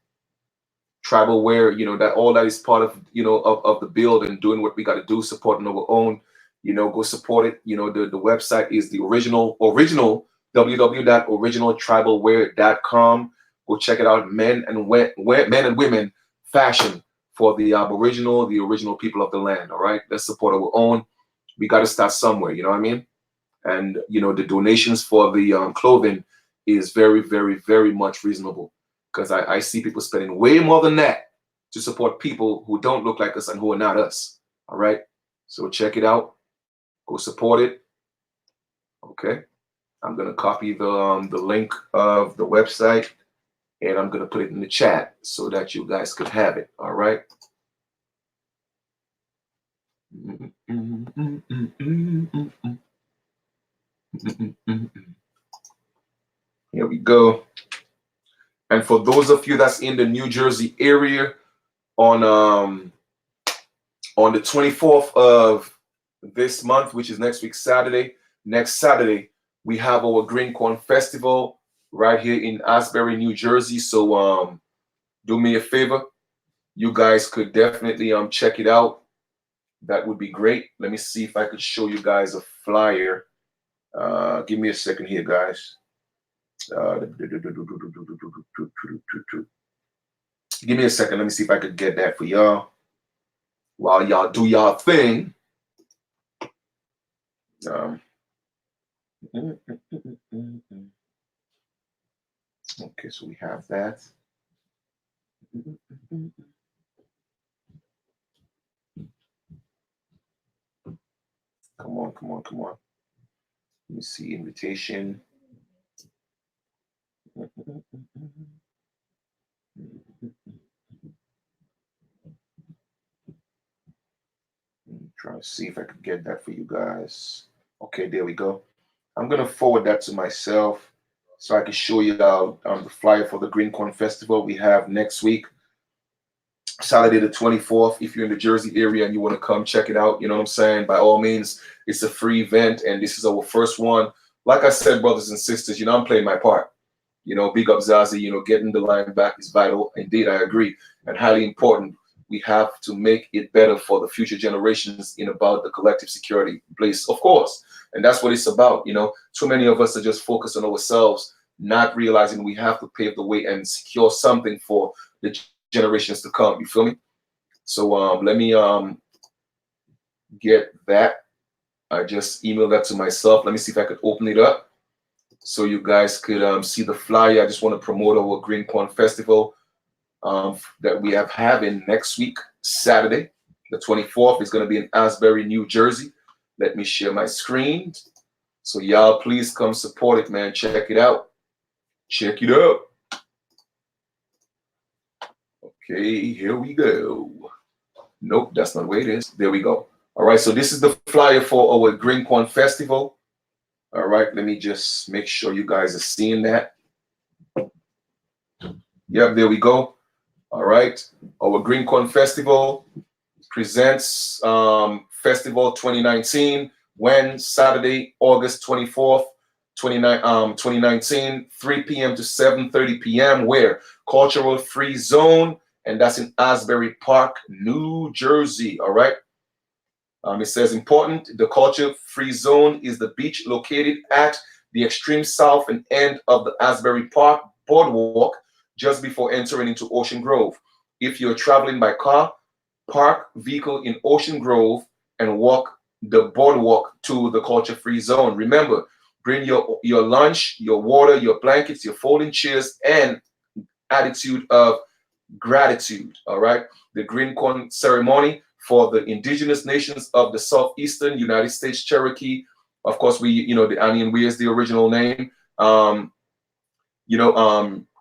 Tribalware. That all that is part of of the build and doing what we got to do, supporting our own. Go support it. The website is the original www.originaltribalware.com. Go check it out. Men and women fashion for the Aboriginal, the original people of the land. All right, let's support our own. We got to start somewhere. You know what I mean? And the donations for the clothing is very, very, very much reasonable, because I see people spending way more than that to support people who don't look like us and who are not us. All right, so check it out. Go support it. Okay. I'm going to copy the link of the website, and I'm going to put it in the chat so that you guys could have it. All right. Here we go. And for those of you that's in the New Jersey area, on the 24th of this month, which is next Saturday, we have our Green Corn Festival right here in Asbury, New Jersey. So do me a favor. You guys could definitely check it out. That would be great. Let me see if I could show you guys a flyer. Give me a second here, guys. Give me a second. Let me see if I could get that for y'all while y'all do y'all thing. Okay, so we have that. Come on. Let me see, invitation. Trying to see if I could get that for you guys. Okay, there we go. I'm gonna forward that to myself so I can show you the flyer for the Green Corn Festival we have next week, Saturday the 24th. If you're in the Jersey area and you want to come check it out, you know what I'm saying? By all means, it's a free event, and this is our first one. Like I said, brothers and sisters, I'm playing my part. Big up Zazie, getting the line back is vital. Indeed, I agree, and highly important. We have to make it better for the future generations about the collective security place, of course. And that's what it's about. Too many of us are just focused on ourselves, not realizing we have to pave the way and secure something for the generations to come. You feel me? So let me get that. I just emailed that to myself. Let me see if I could open it up so you guys could see the flyer. I just want to promote our Green Corn Festival that we have having next week, Saturday, the 24th. Is going to be in Asbury, New Jersey. Let me share my screen. So y'all, please come support it, man. Check it out. Check it out. Okay, here we go. Nope, that's not where it is. There we go. All right, so this is the flyer for our Green Corn Festival. All right, let me just make sure you guys are seeing that. Yep, there we go. All right, our Green Corn Festival presents Festival 2019. When? Saturday, August 24th, 2019, 3 p.m. to 7:30 p.m. Where? Cultural Free Zone, and that's in Asbury Park, New Jersey. All right. It says important, the culture free zone is the beach located at the extreme south and end of the Asbury Park boardwalk just before entering into Ocean Grove. If you're traveling by car, park vehicle in Ocean Grove and walk the boardwalk to the culture free zone. Remember, bring your lunch, your water, your blankets, your folding chairs, and attitude of gratitude. All right. The green corn ceremony for the indigenous nations of the southeastern United States, Cherokee. Of course, the Onion Weir is the original name.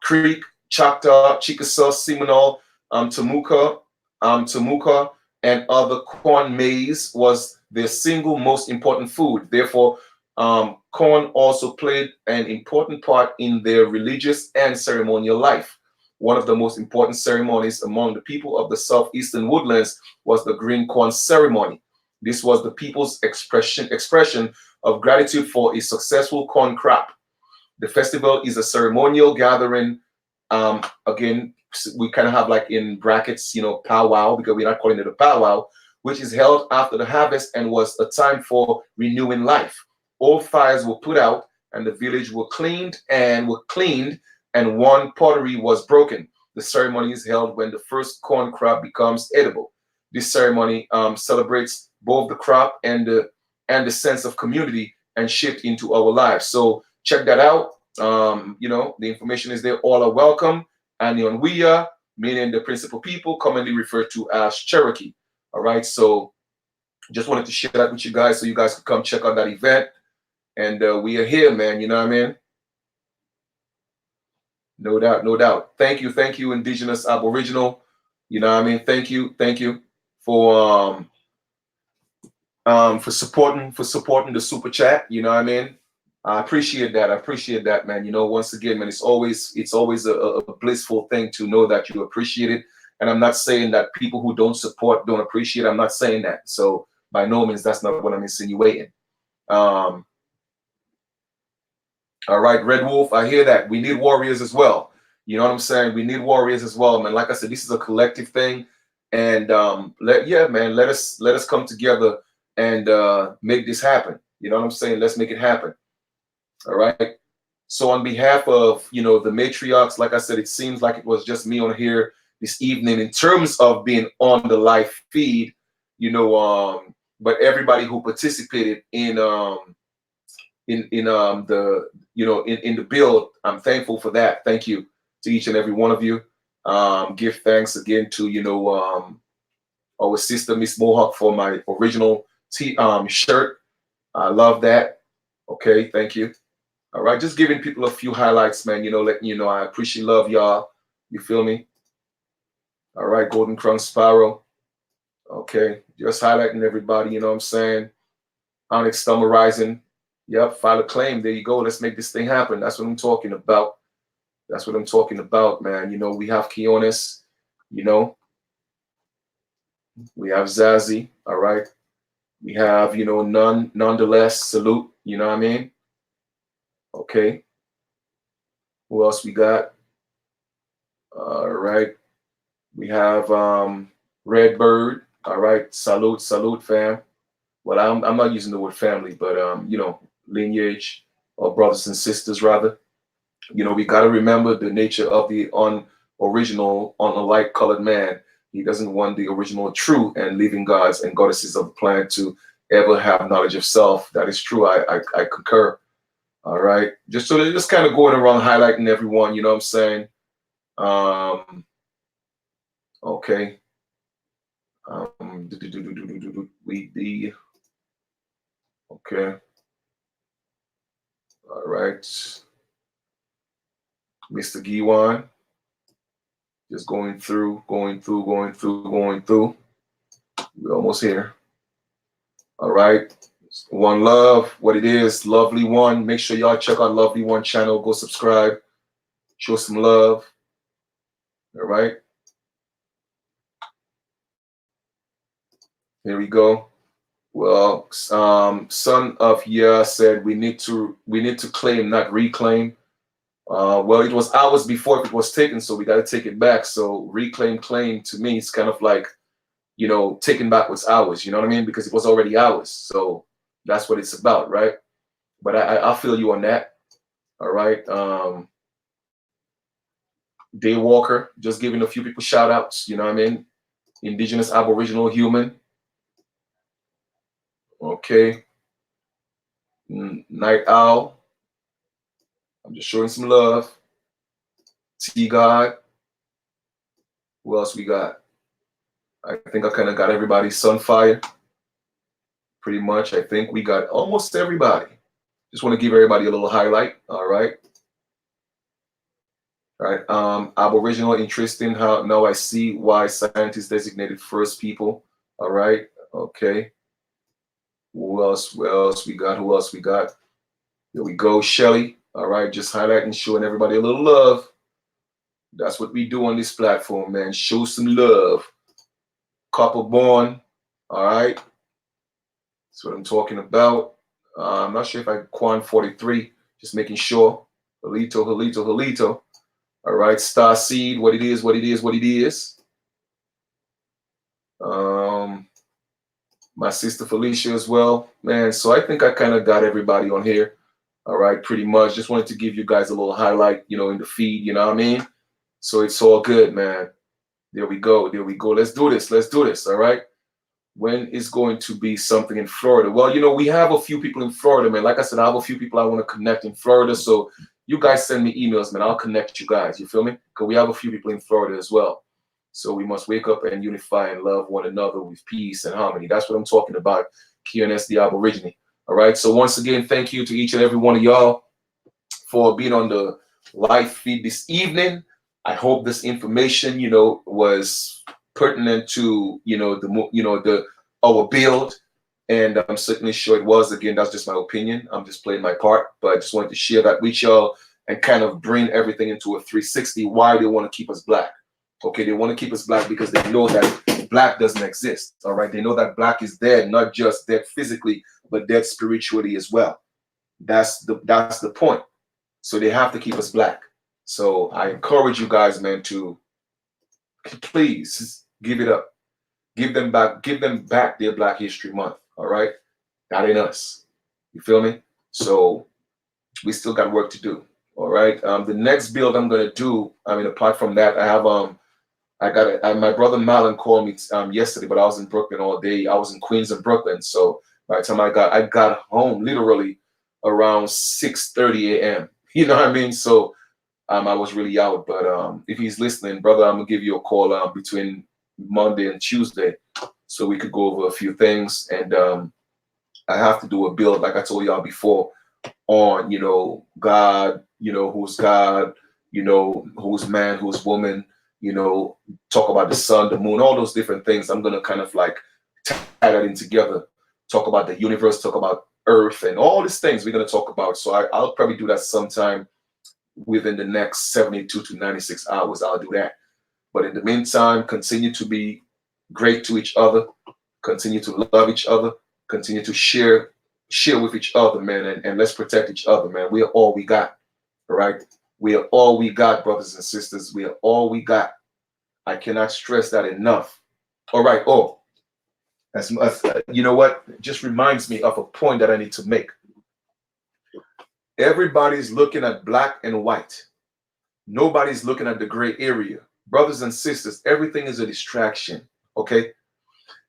Creek, Choctaw, Chickasaw, Seminole, Tamuka, and other corn maize was their single most important food. Therefore, corn also played an important part in their religious and ceremonial life. One of the most important ceremonies among the people of the southeastern woodlands was the green corn ceremony. This was the people's expression of gratitude for a successful corn crop. The festival is a ceremonial gathering. Again, we kind of have like in brackets, powwow, because we're not calling it a powwow, which is held after the harvest and was a time for renewing life. Old fires were put out and the village were cleaned and one pottery was broken. The ceremony is held when the first corn crop becomes edible. This ceremony celebrates both the crop and the sense of community and shift into our lives. So check that out. The information is there. All are welcome. Anion Wea, meaning the principal people, commonly referred to as Cherokee. All right. So just wanted to share that with you guys so you guys could come check out that event. And we are here, man. You know what I mean? No doubt, no doubt. Thank you, Indigenous Aboriginal. You know what I mean? Thank you for supporting the super chat. You know what I mean? I appreciate that, man. Once again, man, it's always a blissful thing to know that you appreciate it. And I'm not saying that people who don't support don't appreciate it. I'm not saying that. So by no means, that's not what I'm insinuating. All right, Red Wolf, I hear that. We need warriors as well. You know what I'm saying? We need warriors as well, man. Like I said, this is a collective thing, and let us come together and make this happen. You know what I'm saying? Let's make it happen. All right. So on behalf of the matriarchs, like I said, it seems like it was just me on here this evening in terms of being on the live feed. But everybody who participated in the build, I'm thankful for that. Thank you to each and every one of you. Give thanks again to our sister Miss Mohawk for my original shirt. I love that. Okay, thank you. All right, just giving people a few highlights, man. Letting you know I appreciate, love y'all. You feel me? All right, Golden Crown Sparrow. Okay, just highlighting everybody. You know what I'm saying? Onyx Summer Rising. Yep, file a claim. There you go. Let's make this thing happen. That's what I'm talking about. That's what I'm talking about, man. We have Keonis. We have Zazie. All right. We have, nonetheless, salute. You know what I mean? Okay. Who else we got? All right. We have Redbird. All right. Salute, fam. Well, I'm not using the word family, but lineage or brothers and sisters rather. We got to remember the nature of the unoriginal, unlike colored man. He doesn't want the original, true, and living gods and goddesses of the planet to ever have knowledge of self. That is true. I concur. All right. Just kind of going around highlighting everyone. You know what I'm saying? Okay. Okay. All right. Mr. Giwan. Just going through, going through, going through, going through. We're almost here. All right. One Love, what it is, Lovely One. Make sure y'all check out Lovely One channel. Go subscribe. Show some love. All right. Here we go. Well, Son of Yeah said we need to claim, not reclaim. Well, it was ours before it was taken, so we got to take it back. So reclaim, claim to me, it's kind of like, you know, taking back what's ours. You know what I mean? Because it was already ours. So that's what it's about, right? But I feel you on that. All right. Day Walker, just giving a few people shout outs. You know what I mean? Indigenous, Aboriginal, human. Okay. Night Owl. I'm just showing some love. T God. Who else we got? I think I kind of got everybody. Sunfire. Pretty much. I think we got almost everybody. Just want to give everybody a little highlight. All right. All right. Aboriginal, interesting. How now I see why scientists designated first people. All right. Okay. Who else? Who else we got? Who else we got? Here we go. Shelly. All right. Just highlighting, showing everybody a little love. That's what we do on this platform, man. Show some love. Copper Born. All right. That's what I'm talking about. I'm not sure if I Quan 43. Just making sure. Halito, Halito, Halito. All right. Star Seed. What it is, what it is, what it is. My sister Felicia as well, man. So I think I kind of got everybody on here. All right, pretty much. Just wanted to give you guys a little highlight, you know, in the feed. You know what I mean? So it's all good, man. There we go. There we go. Let's do this. Let's do this. All right. When is going to be something in Florida? Well, you know, we have a few people in Florida, man. Like I said, I have a few people I want to connect in Florida. So you guys send me emails, man. I'll connect you guys. You feel me? Because we have a few people in Florida as well. So we must wake up and unify and love one another with peace and harmony. That's what I'm talking about. QNS the Aborigine. All right. So once again, thank you to each and every one of y'all for being on the live feed this evening. I hope this information, you know, was pertinent to, you know, our build. And I'm certainly sure it was. Again, that's just my opinion. I'm just playing my part. But I just wanted to share that with y'all and kind of bring everything into a 360. Why they want to keep us black. Okay, they want to keep us black because they know that black doesn't exist. All right, they know that black is dead, not just dead physically, but dead spiritually as well. That's the point. So they have to keep us black. So I encourage you guys, man, to please give it up, give them back their Black History Month. All right, that ain't us. You feel me? So we still got work to do. All right. The next build I'm gonna do. I mean, apart from that, I have my brother Malin called me yesterday, but I was in Brooklyn all day. I was in Queens and Brooklyn. So by the time I got home literally around 6:30 a.m. You know what I mean? So I was really out. But if he's listening, brother, I'm gonna give you a call between Monday and Tuesday so we could go over a few things. And I have to do a build, like I told y'all before, on, you know, God, you know, who's God, you know, who's man, who's woman, you know, talk about the sun, the moon, all those different things. I'm going to kind of like tie that in together, talk about the universe, talk about Earth and all these things we're going to talk about. So I'll probably do that sometime within the next 72 to 96 hours. I'll do that. But in the meantime, continue to be great to each other, continue to love each other, continue to share with each other, man, and let's protect each other, man. We are all we got. All right. We are all we got, brothers and sisters. We are all we got. I cannot stress that enough. All right. Oh, you know what? It just reminds me of a point that I need to make. Everybody's looking at black and white. Nobody's looking at the gray area. Brothers and sisters, everything is a distraction. Okay.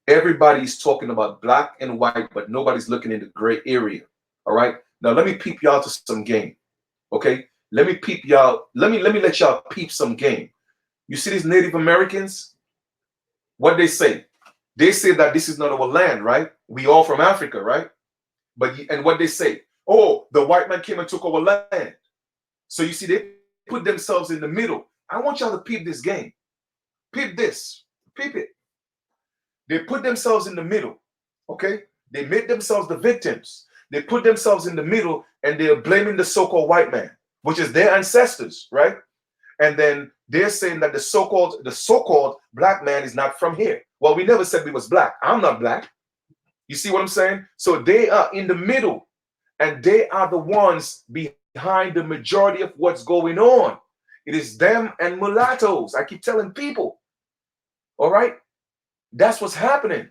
Everybody's talking about black and white, but nobody's looking in the gray area. All right. Now let me peep y'all to some game. Okay. Let me peep y'all. Let me let y'all peep some game. You see these Native Americans? What they say? They say that this is not our land, right? We all from Africa, right? And what they say? Oh, the white man came and took our land. So you see, they put themselves in the middle. I want y'all to peep this game. Peep this. Peep it. They put themselves in the middle. Okay? They make themselves the victims. They put themselves in the middle and they're blaming the so-called white man, which is their ancestors, right? And then they're saying that the so-called black man is not from here. Well, we never said we was black. I'm not black. You see what I'm saying? So they are in the middle and they are the ones behind the majority of what's going on. It is them and mulattoes. I keep telling people. All right? That's what's happening.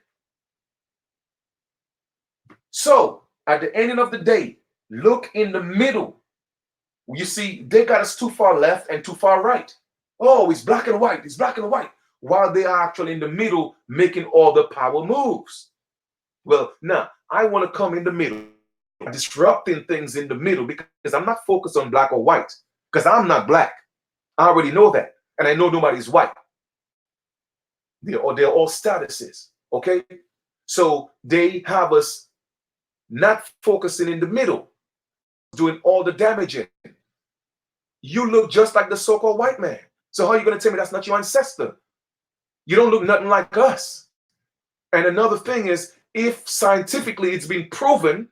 So at the ending of the day, look in the middle. You see, they got us too far left and too far right. Oh, it's black and white. It's black and white. While they are actually in the middle making all the power moves. Well, now, I want to come in the middle, disrupting things in the middle because I'm not focused on black or white because I'm not black. I already know that. And I know nobody's white. They're all statuses. Okay? So they have us not focusing in the middle, doing all the damaging. You look just like the so-called white man. So how are you going to tell me that's not your ancestor? You don't look nothing like us. And another thing is, if scientifically it's been proven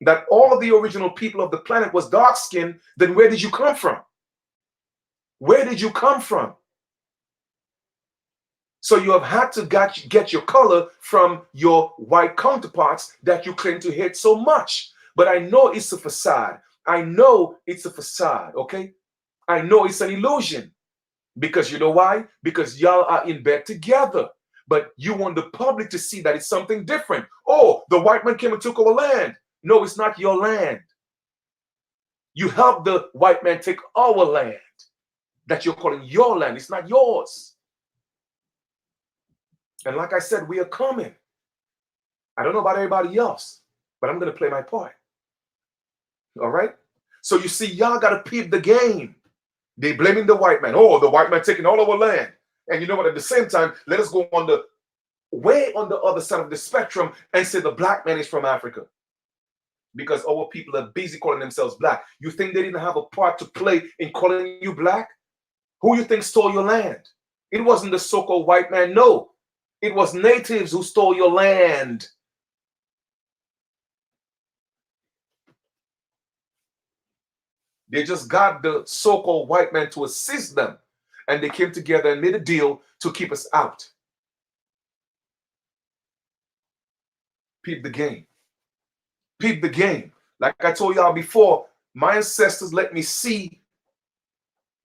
that all of the original people of the planet was dark-skinned, then where did you come from? Where did you come from? So you have had to get your color from your white counterparts that you claim to hate so much. But I know it's a facade. I know it's a facade, okay? I know it's an illusion. Because you know why? Because y'all are in bed together. But you want the public to see that it's something different. Oh, the white man came and took our land. No, it's not your land. You helped the white man take our land that you're calling your land. It's not yours. And like I said, we are coming. I don't know about everybody else, but I'm going to play my part. All right? So you see, y'all got to peep the game. They blaming the white man. Oh, the white man taking all our land. And you know what? At the same time, let us go on the way on the other side of the spectrum and say the black man is from Africa. Because our people are busy calling themselves black. You think they didn't have a part to play in calling you black? Who you think stole your land? It wasn't the so-called white man. No. It was natives who stole your land. They just got the so-called white man to assist them. And they came together and made a deal to keep us out. Peep the game. Peep the game. Like I told y'all before, my ancestors let me see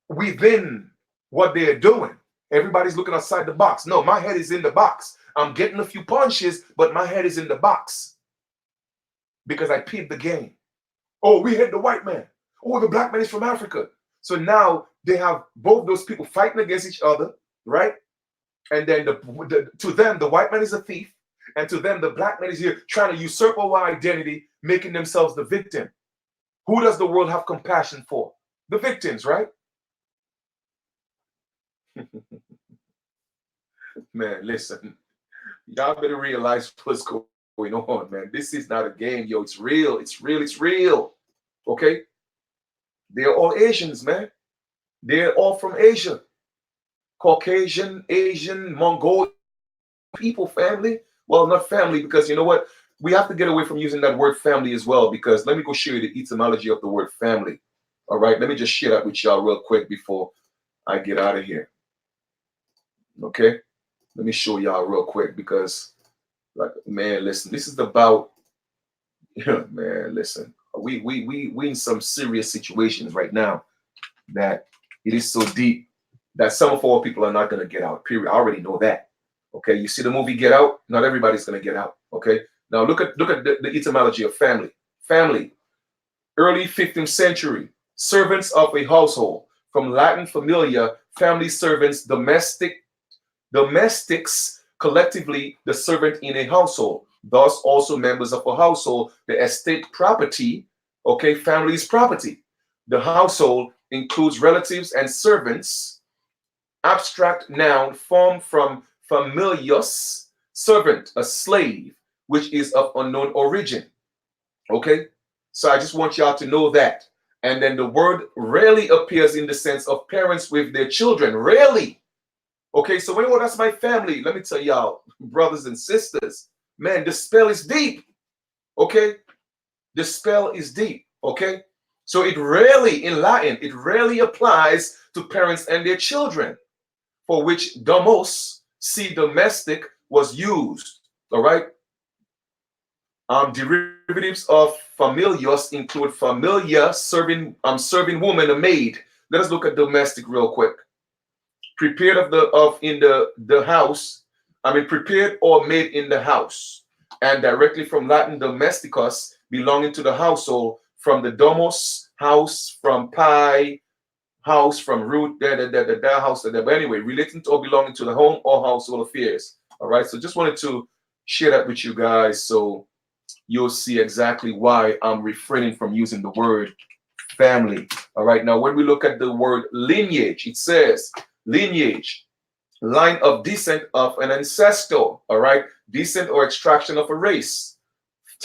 within what they're doing. Everybody's looking outside the box. No, my head is in the box. I'm getting a few punches, but my head is in the box. Because I peeped the game. Oh, we hate the white man. Oh, the black man is from Africa. So now they have both those people fighting against each other, right? And then to them, the white man is a thief. And to them, the black man is here trying to usurp our identity, making themselves the victim. Who does the world have compassion for? The victims, right? Man, listen. Y'all better realize what's going on, man. This is not a game, yo. It's real. It's real. It's real. Okay? They're all Asians, man. They're all from Asia. Caucasian, Asian, Mongolian people, family. Well, not family, because you know what? We have to get away from using that word family as well, because let me go show you the etymology of the word family. All right, let me just share that with y'all real quick before I get out of here. Okay, let me show y'all real quick because, like, man, listen, this is about, man, listen, we in some serious situations right now that it is so deep that some of our people are not going to get out. Period. I already know that. Okay, you see the movie Get Out? Not everybody's going to get out. Okay, now look at the etymology of family. Family, early 15th century, servants of a household. From Latin familia, family servants, domestics, collectively the servant in a household. Thus also members of a household, the estate property, okay, family's property. The household includes relatives and servants. Abstract noun formed from familius, servant, a slave, which is of unknown origin. Okay, so I just want y'all to know that. And then the word rarely appears in the sense of parents with their children. Rarely. Okay, so when that's my family, let me tell y'all, brothers and sisters, man, the spell is deep. Okay, the spell is deep. Okay, so it rarely in Latin, it rarely applies to parents and their children, for which domos, see domestic, was used. All right. Derivatives of familios include familia, serving woman, a maid. Let us look at domestic real quick. Prepared in the house. I mean, prepared or made in the house, and directly from Latin domesticus, belonging to the household, from the domos, house, from pi, house, from root, house, but anyway, relating to or belonging to the home or household affairs. All right, so just wanted to share that with you guys, so you'll see exactly why I'm refraining from using the word family. All right, now when we look at the word lineage, it says lineage, line of descent of an ancestor. All right, descent or extraction of a race.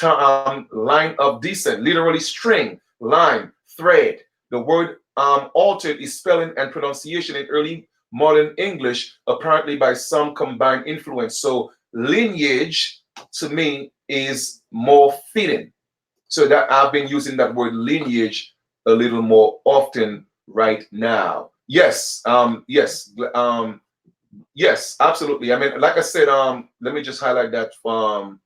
Line of descent, literally string, line, thread. The word altered is spelling and pronunciation in early modern English, apparently by some combined influence. So lineage to me is more fitting. So that I've been using that word lineage a little more often right now. Yes, yes, absolutely. I mean, like I said, let me just highlight that from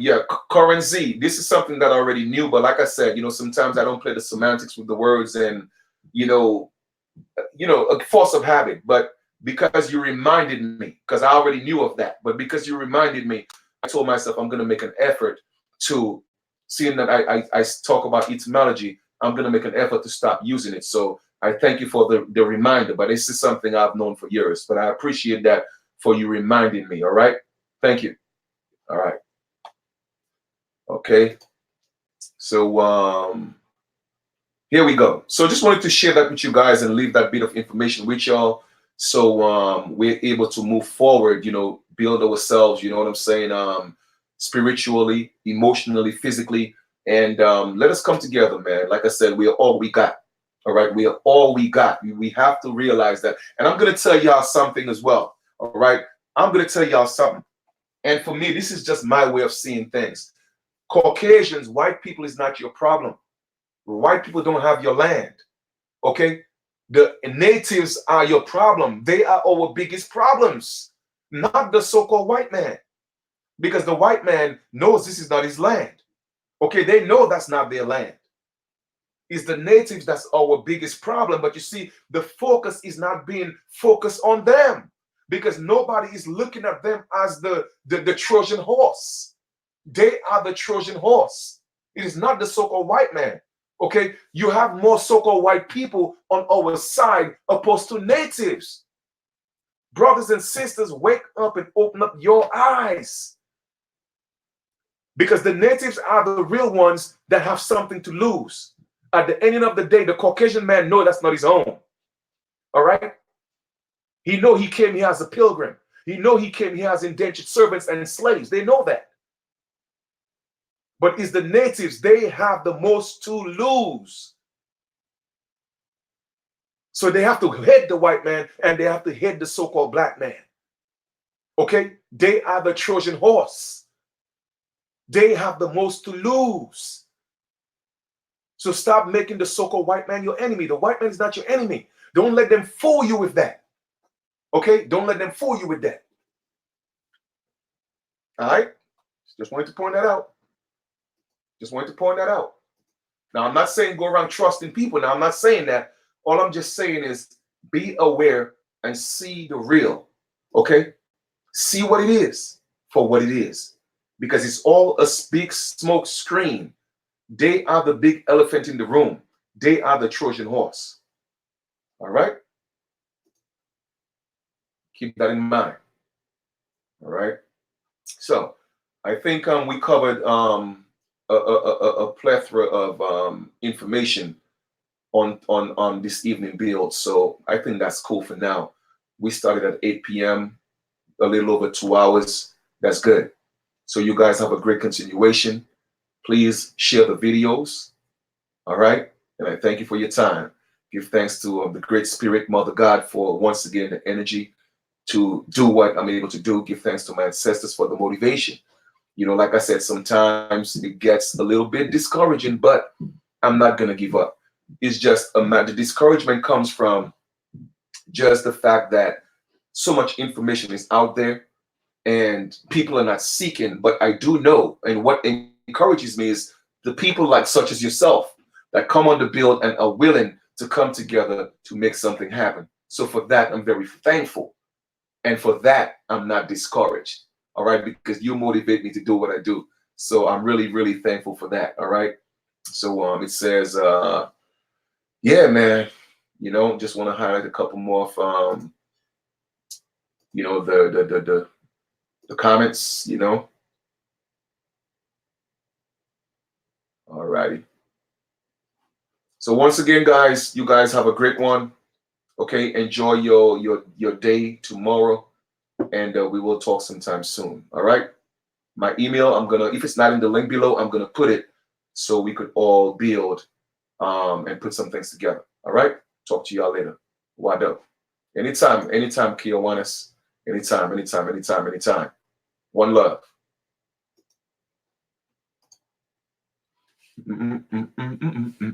yeah, current Z. This is something that I already knew, but like I said, sometimes I don't play the semantics with the words, and a force of habit. But because you reminded me, because I already knew of that, but because you reminded me, I told myself I'm going to make an effort to, seeing that I talk about etymology, I'm going to make an effort to stop using it. So I thank you for the reminder, but this is something I've known for years, but I appreciate that for you reminding me. All right. Thank you. All right. Okay. So here we go. So just wanted to share that with you guys and leave that bit of information with y'all, so we're able to move forward, build ourselves, you know what I'm saying, spiritually, emotionally, physically, and let us come together, man. Like I said, we are all we got. All right, we are all we got. We have to realize that. And I'm gonna tell y'all something as well. All right, I'm gonna tell y'all something. And for me, this is just my way of seeing things. Caucasians, white people is not your problem. White people don't have your land. Okay, the natives are your problem. They are our biggest problems, not the so-called white man, because the white man knows this is not his land. Okay, they know that's not their land. It's the natives that's our biggest problem. But you see, the focus is not being focused on them, because nobody is looking at them as the Trojan horse. They are the Trojan horse. It is not the so-called white man. Okay, you have more so-called white people on our side opposed to natives. Brothers and sisters, wake up and open up your eyes, because the natives are the real ones that have something to lose. At the end of the day, the Caucasian man knows that's not his own. All right, he know he came here as a pilgrim. He know he came here as indentured servants and slaves. They know that. But it's the natives, they have the most to lose. So they have to head the white man, and they have to head the so-called black man. Okay? They are the Trojan horse. They have the most to lose. So stop making the so-called white man your enemy. The white man is not your enemy. Don't let them fool you with that. Okay? Don't let them fool you with that. All right? Just wanted to point that out. Just wanted to point that out. Now, I'm not saying go around trusting people. Now, I'm not saying that. All I'm just saying is be aware and see the real. Okay? See what it is for what it is. Because it's all a big smoke screen. They are the big elephant in the room. They are the Trojan horse. All right? Keep that in mind. All right? So, I think we covered a plethora of information on this evening build. So I think that's cool for now. We started at 8 p.m., a little over 2 hours. That's good. So you guys have a great continuation. Please share the videos. All right. And I thank you for your time. Give thanks to the Great Spirit, Mother God, for once again the energy to do what I'm able to do. Give thanks to my ancestors for the motivation. You know, like I said, sometimes it gets a little bit discouraging, but I'm not going to give up. It's just the discouragement comes from just the fact that so much information is out there and people are not seeking. But I do know, and what encourages me is the people like such as yourself that come on the build and are willing to come together to make something happen. So for that, I'm very thankful. And for that, I'm not discouraged. All right, because you motivate me to do what I do. So I'm really, really thankful for that. All right. So it says, yeah, man, you know, just want to highlight a couple more of you know, the comments, you know. All righty. So once again, guys, you guys have a great one. Okay, enjoy your day tomorrow, and we will talk sometime soon. All right. My email, I'm gonna, if it's not in the link below, I'm gonna put it so we could all build and put some things together. All right. Talk to y'all later. Wado. Anytime, Kiwanis. Anytime. One love.